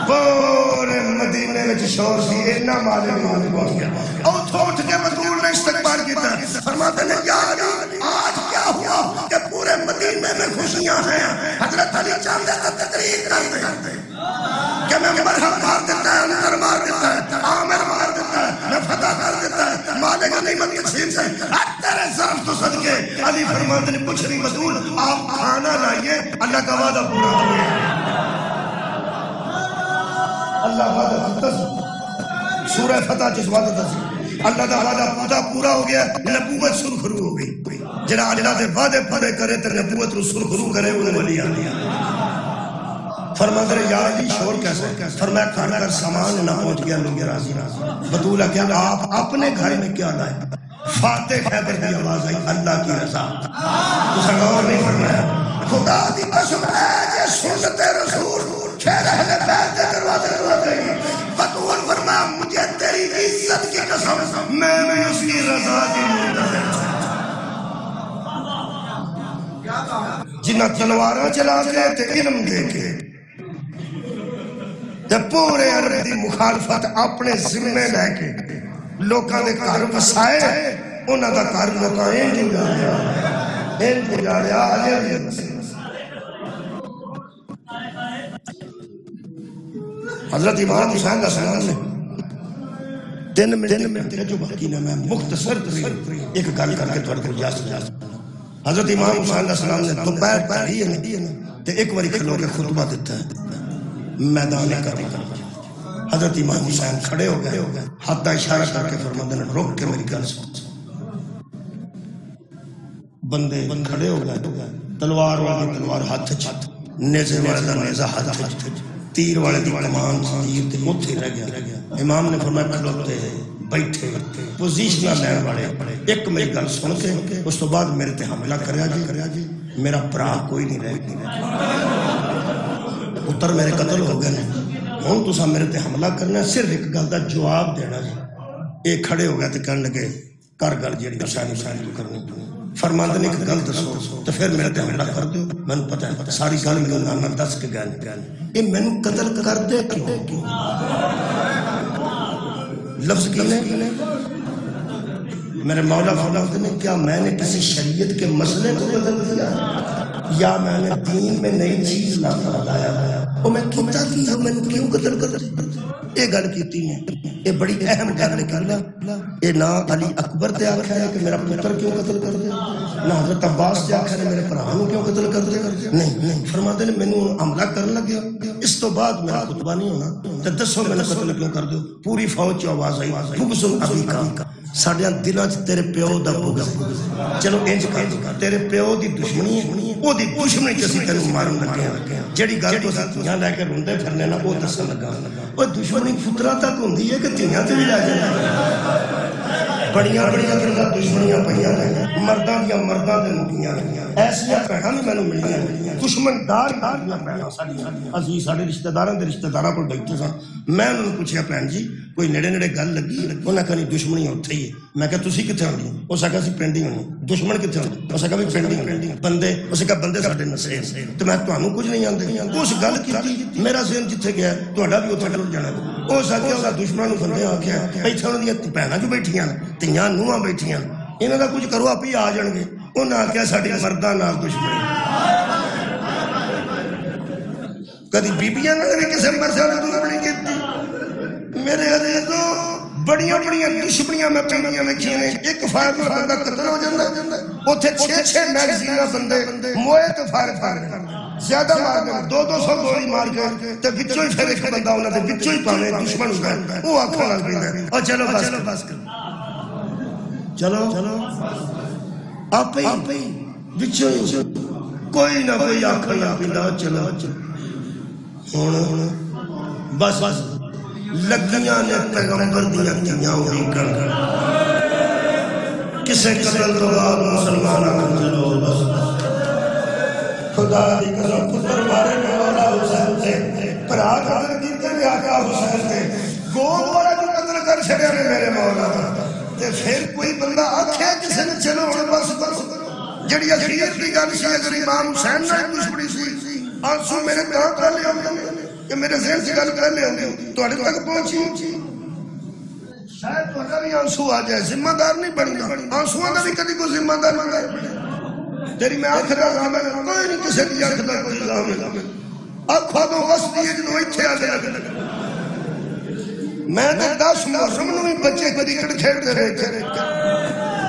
پورے مدینے میں شور سی اینا مالے پہنچ گیا اور اٹھ کے مدور نے استقبال کیتا فرماتے ہیں یا علی آج کیا ہوا کہ پورے مدینے میں خوشیاں ہیں حضرت علی چاہتے ہیں تقریر کرتے کہ میں مرحب مار دیتا ہے انکر مار دیتا ہے عامر مار دیتا ہے میں فتح کر دیتا ہے مالے کا نہیں مدین سین سے تیرے ظرف تو صدقے علی فرماتے ہیں پوچھ رہی مدور آپ کھانا لائیے اللہ کا وعدہ پورا ہوئے اللہ وعدہ دیتا سورہ فتح جس وعدہ دیتا اللہ دا وعدہ پورا ہو گیا نبوت سرخرو ہو گئی جنہ اللہ دے وعدے پڑے کرے تو نبوت رو سرخرو کرے انہیں ولی آلیا فرماتے ہیں یا علی شور کیسے فرمایا کھانا کر سامان نہ پہنچ گیا لوگ راضی بطولہ کیا آپ اپنے گھر میں کیا لائے فاتح خیبر کی آواز آئی اللہ کی رضا تو سنگور نہیں فرمایا خدا دی قسم ہے جے سنت رسول پھر اہل بیت دے دروازے گئی بطول فرمایا مجھے تیری عزت کی قسم میں اس کی رضا کی منتظر جنہ تلواراں چلا کے تے علم دے کے تے پورے عرب دی مخالفت اپنے ذمے لے کے لوکاں دے گھر وسائے انہاں دا گھر لوکاں این جاڑیا علی حضرت امام حسین کا سلام نے 3 منٹ جو باقی نہ میں مختصر ایک گل کر کے تھوڑے کو اجازت حضرت امام حسین کا سلام نے دوپہر پڑھی ہے تے ایک بار کھلو کے خطبہ دیتا ہے میدان کرم حضرت امام حسین کھڑے ہو گئے ہاتھ کا اشارہ کر کے فرماتے ہیں روک کے میری گل سن بندے کھڑے ہو گئے تلوار والی تلوار ہاتھ چھت نیزے والے دا نیزہ ہاتھ چھت تیر والے دی کمان تیر تے متھے رہ گیا امام نے فرمایا کھڑوتے بیٹھے پوزیشنہ لین والے ایک میری گل سن کے اس تو بعد میرے تے حملہ کریا جی میرا برا کوئی نہیں رہ پتر میرے قتل ہو گئے ہوں تو میرے تے حملہ کرنا صرف ایک گل دا جواب دینا جی ایک کھڑے ہو گئے تے کہنے لگے کر گل جیڑی حسین تو کرنی فرماتے نے ایک گل دسو تو پھر میرے تے حملہ کر دو میں نے پتہ ہے ساری گل میرے نام دس کے گل یہ میں نے قتل کر دے کیوں لفظ کینے میرے مولا فرماتے نے کیا میں نے کسی شریعت کے مسئلے کو بدل دیا یا میں نے دین میں نئی چیز لایا اور میں کیتا کیا میں نے کیوں قتل کر یہ گل کیتی ہے یہ بڑی اہم گل نکلا یہ نہ علی اکبر تے آکھا ہے کہ میرا پتر کیوں قتل کر دے نہ حضرت عباس تے آکھا ہے میرے پرانوں کیوں قتل کر دے نہیں فرماتے نے میں نے حملہ کرنے لگیا اس تو بعد میرا خطبہ نہیں ہونا تو دسو میں نے قتل کیوں کر دو پوری فوج چ آواز آئی بغض ابی کا ساڈیاں دلاں چ تیرے پیو دا بغض چلو انج کر تیرے پیو دی دشمنی ہے او دی دشمنی چ اسی تینوں مارن لگے جیڑی گل تو دھیاں لے کے روندے پھرنے نا او دسن لگا او دشمنی فطرہ تک ہوندی ہے کہ دھیاں تے بھی لے جاندے بڑیاں دشمنیاں پئیاں مرداں دیاں مرداں تے مکیاں ایسیاں بہناں بھی مینوں ملیاں دشمن دار بہناں ساڈیاں اسی ساڈے رشتہ داراں دے رشتہ داراں کول بیٹھے سن میں انہوں نے پوچھیا بھین جی کوئی نیڑے نیڑے گل لگی انہاں کہانی دشمنی اوتھے ہی ہے میں کہا تسی کتھے ہوندی اس کہا سی پنڈ ہی ہونی دشمن کتھے ہوندی اس کہا بھی پنڈ ہی بندے اس کہا بندے ساڈے نسے تے میں تانوں کچھ نہیں آندے اس گل کیتی میرا ذہن جتھے گیا تہاڈا بھی اوتھے ٹر جانا او سکے اس دشمناں نوں بندے آکھیا ایتھے انہاں دیاں بہناں جو بیٹھیاں تیاں نوہاں بیٹھیاں انہاں دا کچھ کرو آپ ہی آ جان گے انہاں آکھیا ساڈی مرداں نال دشمنی کدی بیبیاں نال بھی کسے مرد نال دشمنی کیتی میرے عزیزوں بڑیاں دشمنیاں میں پینیاں ویکھیاں نے ایک فائر نال بندہ قتل ہو جاندا اوتھے 6 میگزیناں بندے موئے تے فائر زیادہ مار دے 200 گولی مار کے تے وچوں ہی پھر ایک بندہ انہاں دے وچوں ہی پاویں دشمن ہو گئے او آکھن لگ پیندا او چلو بس چلو آپ ہی وچوں ہی کوئی نہ کوئی آکھن لگ پیندا چلو ہن بس لگیاں نے پیغمبر دیا کیاں ہوئی کر کسے قتل تو بعد مسلمان آکر چلو بس خدا دی قسم پتر مارے مولا حسین سے پرا قتل کیتے بھی آقا حسین سے گول بڑا جو قتل کر چھڑے میرے مولا تے پھر کوئی بندہ آکھے کسے نے چلو بس بس جڑی اخریت کی گل سی اگر امام حسین نے دشمنی سی آنسو میرے داں کر لے ہوں کہ میرے ذہن سے گل کر لے ہوں تو اڑے تک پہنچی شاید وہاں بھی آنسو آ جائے ذمہ دار نہیں بننا آنسو آنا بھی کدی کوئی ذمہ دار نہیں تیری میں آنکھ رہا ہوں کوئی نہیں کسی کی آنکھ دا کوئی الزام ہے آنکھوا دو بس دیئے جنہوں اتھے آگے لگے میں نے 10 محرم نوی بچے کرکٹ کھیلتے رہے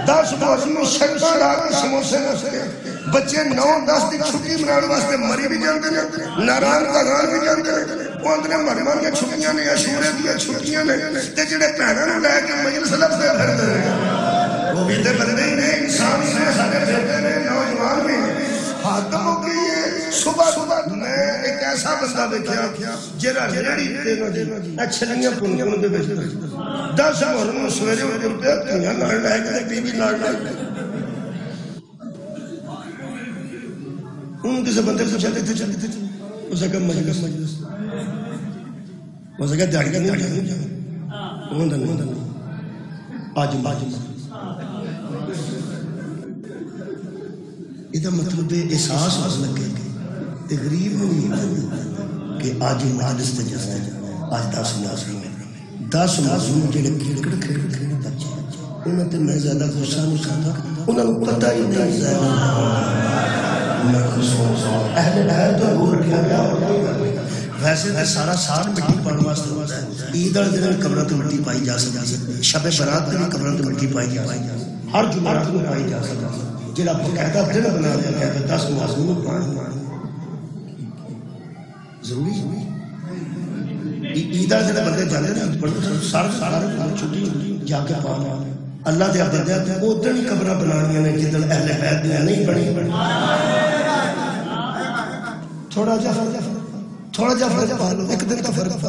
10 محرم میں شکا رہا کے سموسے نستے بچے 9-10 دی چھٹی منانے واسطے مری بھی جانتے ہیں ناران تغان بھی جانتے ہیں وہ اندرے مرمان کے چھٹیاں نے اشورے دیا چھٹیاں نے تے جڑے پہنہ نے لے کے مجلس لفظ دے پھرتے رہے وہ بھی تے بندے ہی نہیں انسان ہی نے سارے پھرتے رہے نوجوان بھی حاتموں کی یہ صبح میں ایک ایسا بندہ دیکھا جیرا ریڑی دینا چھلیاں پنگوں دے بیٹھے 10 محرم سویرے اٹھتے تیاں لڑ لائے گئے بی بی لڑ لائے گئے ان کسی بندے سے چلتے تھے اسے کہا مجلس اسے کہا دیاڑی کا نہیں جانا آج یہ مطلب احساس ہو لگے کہ غریب نہیں کہ آج مجلس تے جانا آج 10 محرم 10 محرم جڑے کرکٹ کھیلتے بچے انہوں تے میں زیادہ غصہ نہیں کرتا انہوں نے پتہ ہی نہیں زیادہ میں خصوص اہل تو گور کیا گیا ویسے تو سارا سال مٹی پانے واسطے ہوتا ہے عید والے دن قبروں تے مٹی پائی جا سکتی ہے شب برات تے بھی قبروں تے مٹی پائی جا سکتی ہے ہر جمعرات کو پائی جا سکتی ہے جڑا باقاعدہ دن بنا دیا گیا کہ 10 محرم پانی ضروری عید والے دن بندے جانے سارے چھٹی جا کے پانا اللہ دے بندے وہ دن ہی قبریں بنانیاں نے جدن اہل بیت نے نہیں بنی تھوڑا جا فرق پالو ایک دن کا فرق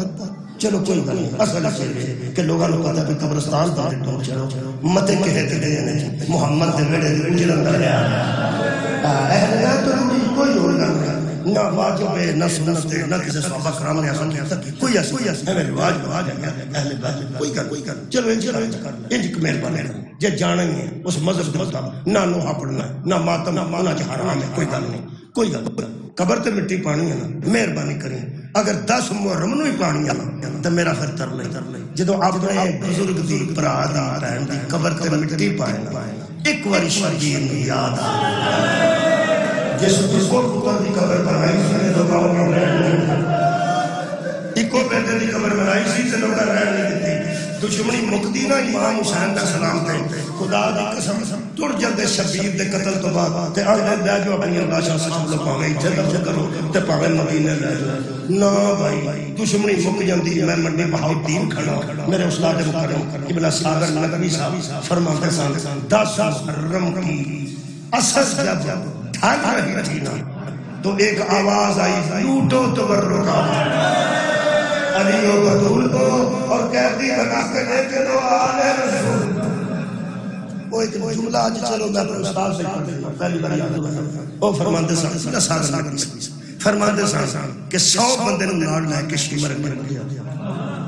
چلو کوئی بات نہیں اصل ہے کہ لوگوں کو پتا ہے قبرستان پر ٹور چلو متے کہتے ہیں محمد دے بیٹے دے انجیل اندر ہے اہل بیت تو کوئی اور نہیں نہ واجب ہے نہ سنت ہے نہ کسی صحابہ کرام نے حسن کیا کوئی ایسی ہے رواج اہل بیت کوئی کر چلو انج مہربانی جے جانا ہی ہے اس مذہب کے مطابق نہ نوحہ پڑھنا ہے نہ ماتم نہ حرام ہے کوئی گل نہیں کوئی گل قبر تے مٹی پانی ہے نا مہربانی کریں اگر 10 محرم نو ہی پانی ہے تو میرا پھر تر لے جدو اپنے بزرگ دی برا دی بہن دی قبر تے مٹی پائے نا ایک واری شرجین یاد آ جس کو پتر دی قبر بنائی سی نے لوگاں نے ایک بیٹے دی قبر بنائی سی تے لوگاں رہن نہیں دتی دشمنی مکدی نہ امام حسین دا سلام تے خدا دی قسم تر جلدے شبیر دے قتل تو بعد تے اگلے لے جو اپنی لاشاں سچ لو پاویں ایتھے دفن کرو تے پاویں مدینے لے جاؤ نہ بھائی دشمنی مک جاندی میں منڈی بہاؤدین کھڑا میرے استاد مکرم ابن ساغر نقوی صاحب فرماتے سن 10 محرم کی اصل جب ڈھال رہی تھی نا تو ایک آواز آئی لوٹو تبرکا علی و بطول کو اور قیدی بنا کے لے کے دو آل رسول وہ ایک جملہ آج چلو میں اپنے استاد سے پڑھ دیتا پہلی بار یاد ہوگا وہ فرماندے سان فرماندے سان کہ 100 بندے نے نال لے کے شیمر میں گیا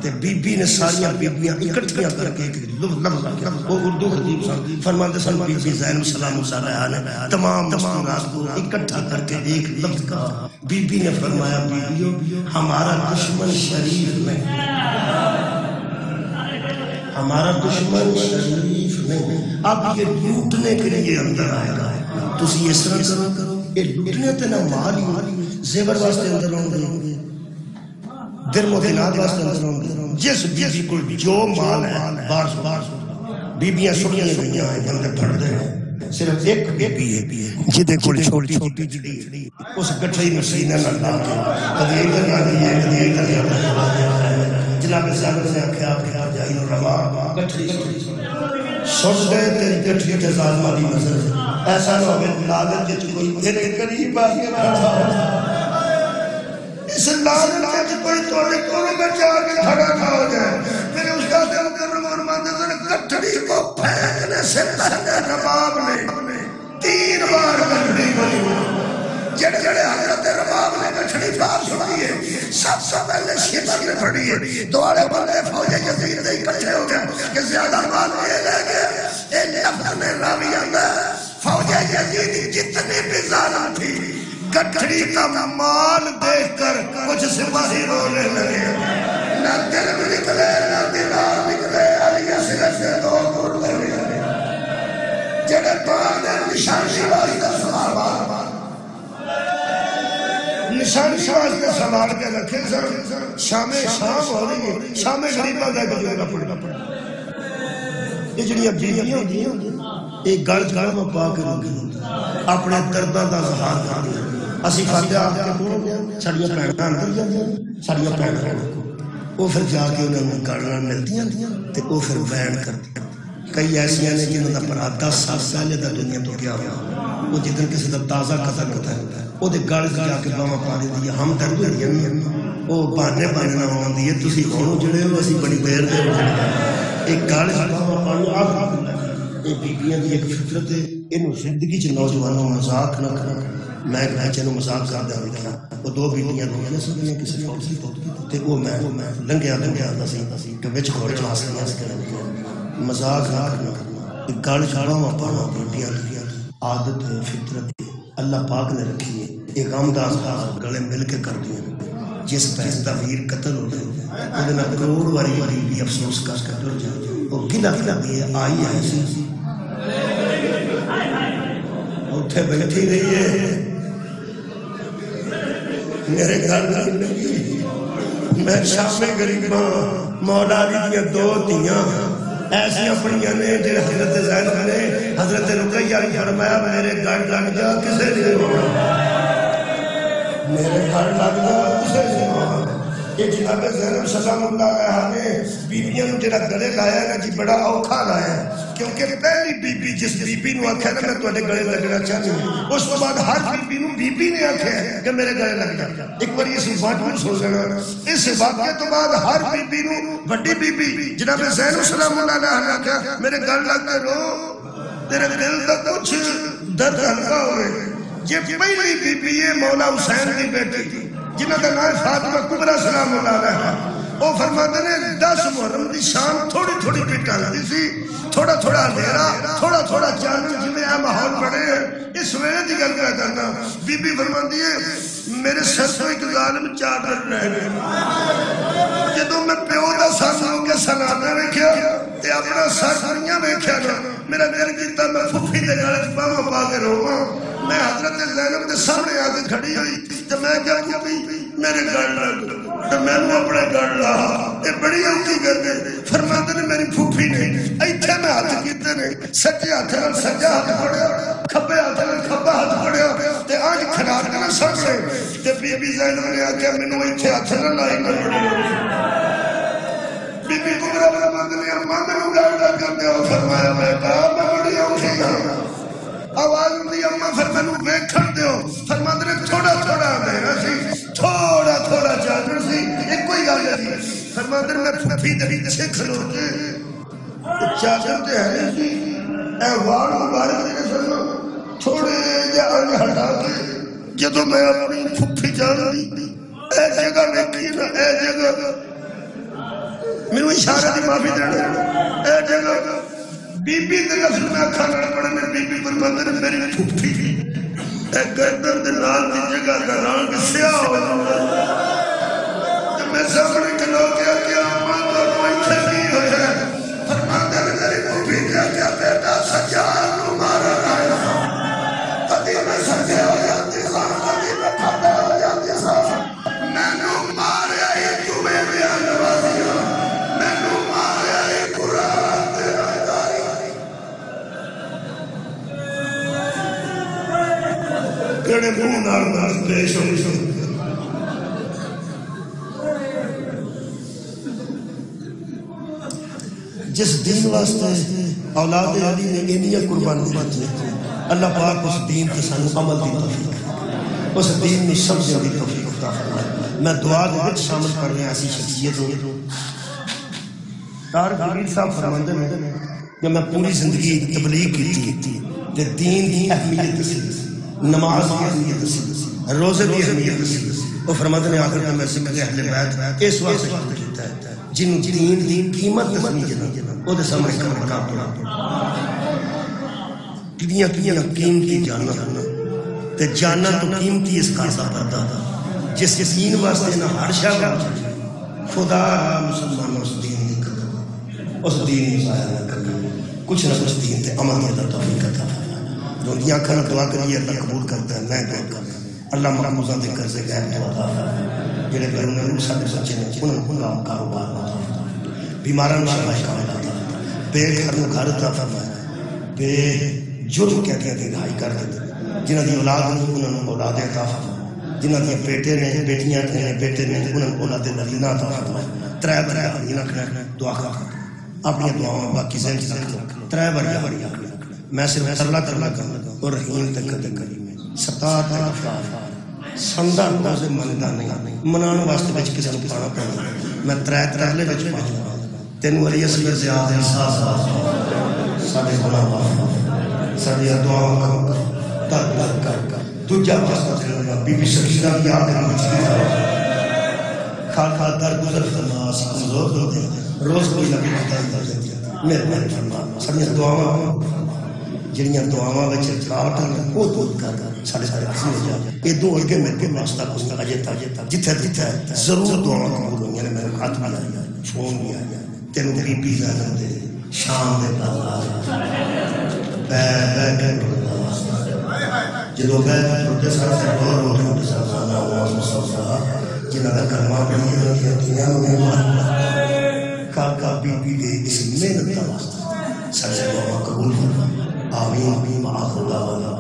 تے بی بی نے ساریاں بیبیاں اکٹھیاں کر کے ایک لفظ وہ اردو خطیب سان فرماندے سان بی بی زینب سلام علیہا نے تمام مستورات کو اکٹھا کر کے ایک لفظ کہا بی بی نے فرمایا بیبیو ہمارا دشمن شریف نہیں ہمارا دشمن شریف نہیں اب یہ لوٹنے کے لیے اندر آئے گا تو اس طرح کرو یہ لوٹنے تے نہ مال زیور واسطے اندر ہوں گے درم و دینار واسطے اندر ہوں گے جس بیبی کو جو مال ہے بار بیبیاں سنیاں گئیاں ہیں بندے پڑھ دے صرف ایک بیبی ہے جدے کو چھوٹی جڑی اس گٹھئی مسینہ نہ لا کے کدی ادھر آ گئی ہے کدی ادھر آ گئی جناب صاحب نے آخیا جائی نو روا گٹھئی سن گئے تیری گٹھئی تے ظالمہ دی نظر ایسا نہ ہوئے لالچ وچ کوئی تیرے قریب آ کے بیٹھا اس لالچ وچ کوئی تواڈے کول بچا کے کھڑا نہ ہو جائے رباب نے 3 بار گھڑی بنی جڑے جڑے حضرت رباب نے گھڑی پار چھوڑی ہے سب سے پہلے شیطان نے پڑھی ہے دوڑے بندے فوج یزید دے اکٹھے ہو گئے کہ زیادہ مال یہ لے گئے اے لفظ میں راوی آتا ہے فوج یزید جتنی بھی ظالم تھی گٹھڑی کا مال دیکھ کر کچھ سپاہی رونے لگے نہ دل میں نکلے نہ دماغ نکلے علی اصغر سے 2 گھوڑے لگے جڑے پاک نے نشان شباز کا سوال نشان شباز کا سوال کے رکھے سر شام ہو رہی ہے شام غریبہ دا گجوگا پڑا یہ جڑیاں بیویاں ہوتی ہیں ایک گرج میں پا کے روکی اپنے دردہ دا ظہار کر دیا اسی کھاتے آپ کے پورے ساڑیاں پہنگاں اندر جاندیاں ساڑیاں پہنگاں وہ پھر جا کے انہوں نے گاڑنا ملتی ہیں تو وہ پھر بین کر دیا کئی ایسی ہیں کہ انہوں نے پرا 10 سال پہلے دا دنیا تو کیا ہوا وہ جدن کسی دا تازہ قتل ہوتا ہے وہ دے گاڑ جا کے باما پانی دیا ہم درد ہوئی ہیں وہ بانے نہ ہونا دیئے تسی خونوں جڑے ہو اسی بڑی دیر دے ہو جڑے ایک گاڑ جا باما پانی آپ ایک بیبیاں دی ایک فطرت ہے انہوں زندگی چھ نوجوانوں مذاق نہ کرنا میں چنو مذاق کر دیا ہوئی وہ 2 بیٹیاں رویاں نے سنیاں کسی فوٹ سی تے وہ میں لنگیا آتا سی کہ وچ کھوڑ چلاسیاں سے کریں مذاق نہ کرنا گاڑ چھاڑا ہوا پانا بیٹیاں عادت ہے فطرت ہے اللہ پاک نے رکھی ہے ایک غمداز گلے مل کے کر دیا جس پیس دا ویر قتل ہو جائے وہ دینا کروڑ واری بھی افسوس کا ڈر جائے وہ گلا دی ہے آئی ہے سی اٹھے بیٹھی رہی ہے میرے گھر لگی میں شام غریباں مولا علی دیا 2 دھیاں ایسی اپنیاں نے جن حضرت زینب نے حضرت رقیہ نے فرمایا میرے گھر لگ جا کسے نہیں ہوگا میرے گھر لگ جا کسے نہیں ہوگا یہ جناب زینب سلام اللہ علیہ نے بیبیاں نے جڑا گلے لایا ہے جی بڑا اوکھا لایا ہے کیونکہ پہلی بیبی جس بیبی نو آکھا ہے نا میں تواڈے گلے لگنا چاہتی ہوں اس کے بعد ہر بیبی نو بیبی نے آکھا ہے کہ میرے گلے لگ جا ایک بار یہ بات کو سوچ لینا اس واقعے تو بعد ہر بیبی نو بڑی بیبی جناب زینب سلام اللہ علیہ نے آکھا میرے گل لگ کے رو تیرے دل دا کچھ درد ہلکا ہوئے یہ پہلی بیبی ہے مولا حسین کی بیٹی جنہاں کا نام فاطمہ کبریٰ سلام اللہ علیہ وہ فرماتے ہیں 10 محرم دی شام تھوڑی تھوڑی پیٹا لگی سی تھوڑا تھوڑا اندھیرا تھوڑا تھوڑا چانن جویں اے ماحول بڑے ہیں اس ویلے دی گل کر کرنا بی بی فرماندی ہے میرے سر تو ایک ظالم چادر رہ گئے جدوں میں پیو دا سر ہو کے سلانا ویکھیا تے اپنا سر سریاں ویکھیا نا میرا دل کیتا میں پھپھی دے گل باواں پا کے رواں میں حضرت زینب دے سامنے آ کے کھڑی ہوئی تے میں کیا پھپھی میرے گل لگ تو میں نے اپنے گھر لا یہ بڑی اوکی کر دے فرماتے نے میری پھوپھی نے ایتھے میں ہاتھ کیتے نے سجے ہاتھ نال سجا ہاتھ پڑیا کھبے ہاتھ نال کھبا ہاتھ پڑیا تے آج کھڑا کے نہ سامنے تے بی بی زینب نے آکھیا مینوں ایتھے ہاتھ نہ لائی نہ بی بی کبریٰ فرماتے نے اماں مینوں گل نہ کر دیو فرمایا میں کہا میں بڑی اوکی ہاں آواز دی اماں پھر مینوں ویکھن دیو فرماتے نے تھوڑا تھوڑا اندھیرا سی تھوڑا تھوڑا چادر سی ایک کوئی گل نہیں فرماتے میں پھپھی دے پیچھے کھلوتے چادر تے ہے سی اے وال مبارک دے سنو تھوڑے جے انج ہٹا کے جدوں میں اپنی پھپھی جان دی اے جگہ ویکھی نا اے جگہ مینوں اشارہ دی معافی دینا اے جگہ بی بی دے لفظ میں اکھاں نال پڑھنے بی بی فرماتے نے میری پھپھی اے گردن دے نال دی جگہ دا رنگ سیاہ ہو جاتا تے میں سامنے کھلو کے کیا اماں تو کوئی ٹھنڈی ہوئے فرماتے نے میری پھپھی نے کیا بیٹا سجاد نو مارا لایا کدی میں سجے ہو جاتی سا کدی میں کھڑا ہو جاتی سا مینوں ماریا ہی تو میں بیان نوازیا مینوں ماریا ہی قرآن تیرا داری کڑے منہ نال پیش ہو جس دین واسطے اولاد علی نے انیاں قربانیاں دی اللہ پاک اس دین کے سانو عمل دی توفیق اس دین میں سمجھنے دی توفیق عطا فرمائے میں دعا دے وچ شامل کر رہا ایسی شخصیت ہوں طارق حبیب صاحب فرماندے ہیں جب میں پوری زندگی تبلیغ کی تے دین دی اہمیت دسی، نماز کی اہمیت دسی، روزے کی اہمیت دسی، وہ فرماتے ہیں آخر میں سکھ کے اہل بیت اس واسطے کیتا ہے جن دین دی قیمت دسنی جنا او دے سامنے کربلا پڑا کتنی قیمتی جانا تے جانا تو قیمتی اس قاضا پڑتا جس دین واسطے نہ ہر شاہ خدا مسلمان اس دین کی قدر اس دین کی ضائع نہ کرے کچھ نہ کچھ دین تے عمل کی توفیق عطا فرمائے جو دنیا کھانا دعا کریے اللہ قبول کرتا ہے میں دعا کرتا اللہ محموزہ دے کر سے غیر تو عطا فرمائے جنہیں بیرون روح ساتھ بچے نے انہوں کا کاروبار عطا فرمائے بیماران شفا کامل عطا فرمائے بے گھر گھر عطا فرمائے بے جرم کہتے ہیں رہائی کر دیتے جنہاں دی اولاد نہیں انہوں نے اولاد عطا فرمائے جنہاں دی بیٹے نے بیٹیاں نے بیٹے نے انہوں نے اولاد نبینہ عطا فرمائے ترے باری نہ دعا کر اپنی دعاؤں باقی ذہن سے رکھ لو ترے باری میں صرف اللہ کرنا اور رحیم تک کریم ستا تک سندہ روزے منگا نہیں منان واسطے بچ کسی نے پانا پڑنا میں ترہلے بچ پانا تینوں علی اصغر زیادہ احساس سارے گناہ ساری دعاؤں کا در کر دوجا واسطہ چلنا بی بی شکیرہ کی یاد ہے کھا در گزر فرماس کمزور ہوتے روز کوئی نبی بتائی جاتی ہے میرے فرما ساری دعاواں جڑیاں دعاواں وچ رکاوٹ وہ دور کر سارے کسی ہو جا یہ دو اگے میرے کے واسطہ کچھ اجے تک جتھے ضرور دعاواں قبول ہوئیں نے میرے خط بھی آیا فون بھی آیا تینوں بی بی زیادہ دے شام دے بے جدو بے روٹے سارے دور روٹے سارے آنا مصطفیٰ جنہاں کا کلمہ پڑھی ہے دنیا میں کا بی بی دے اس محنت کا واسطہ سارے دعاواں قبول ہو آمین آخر دعوانا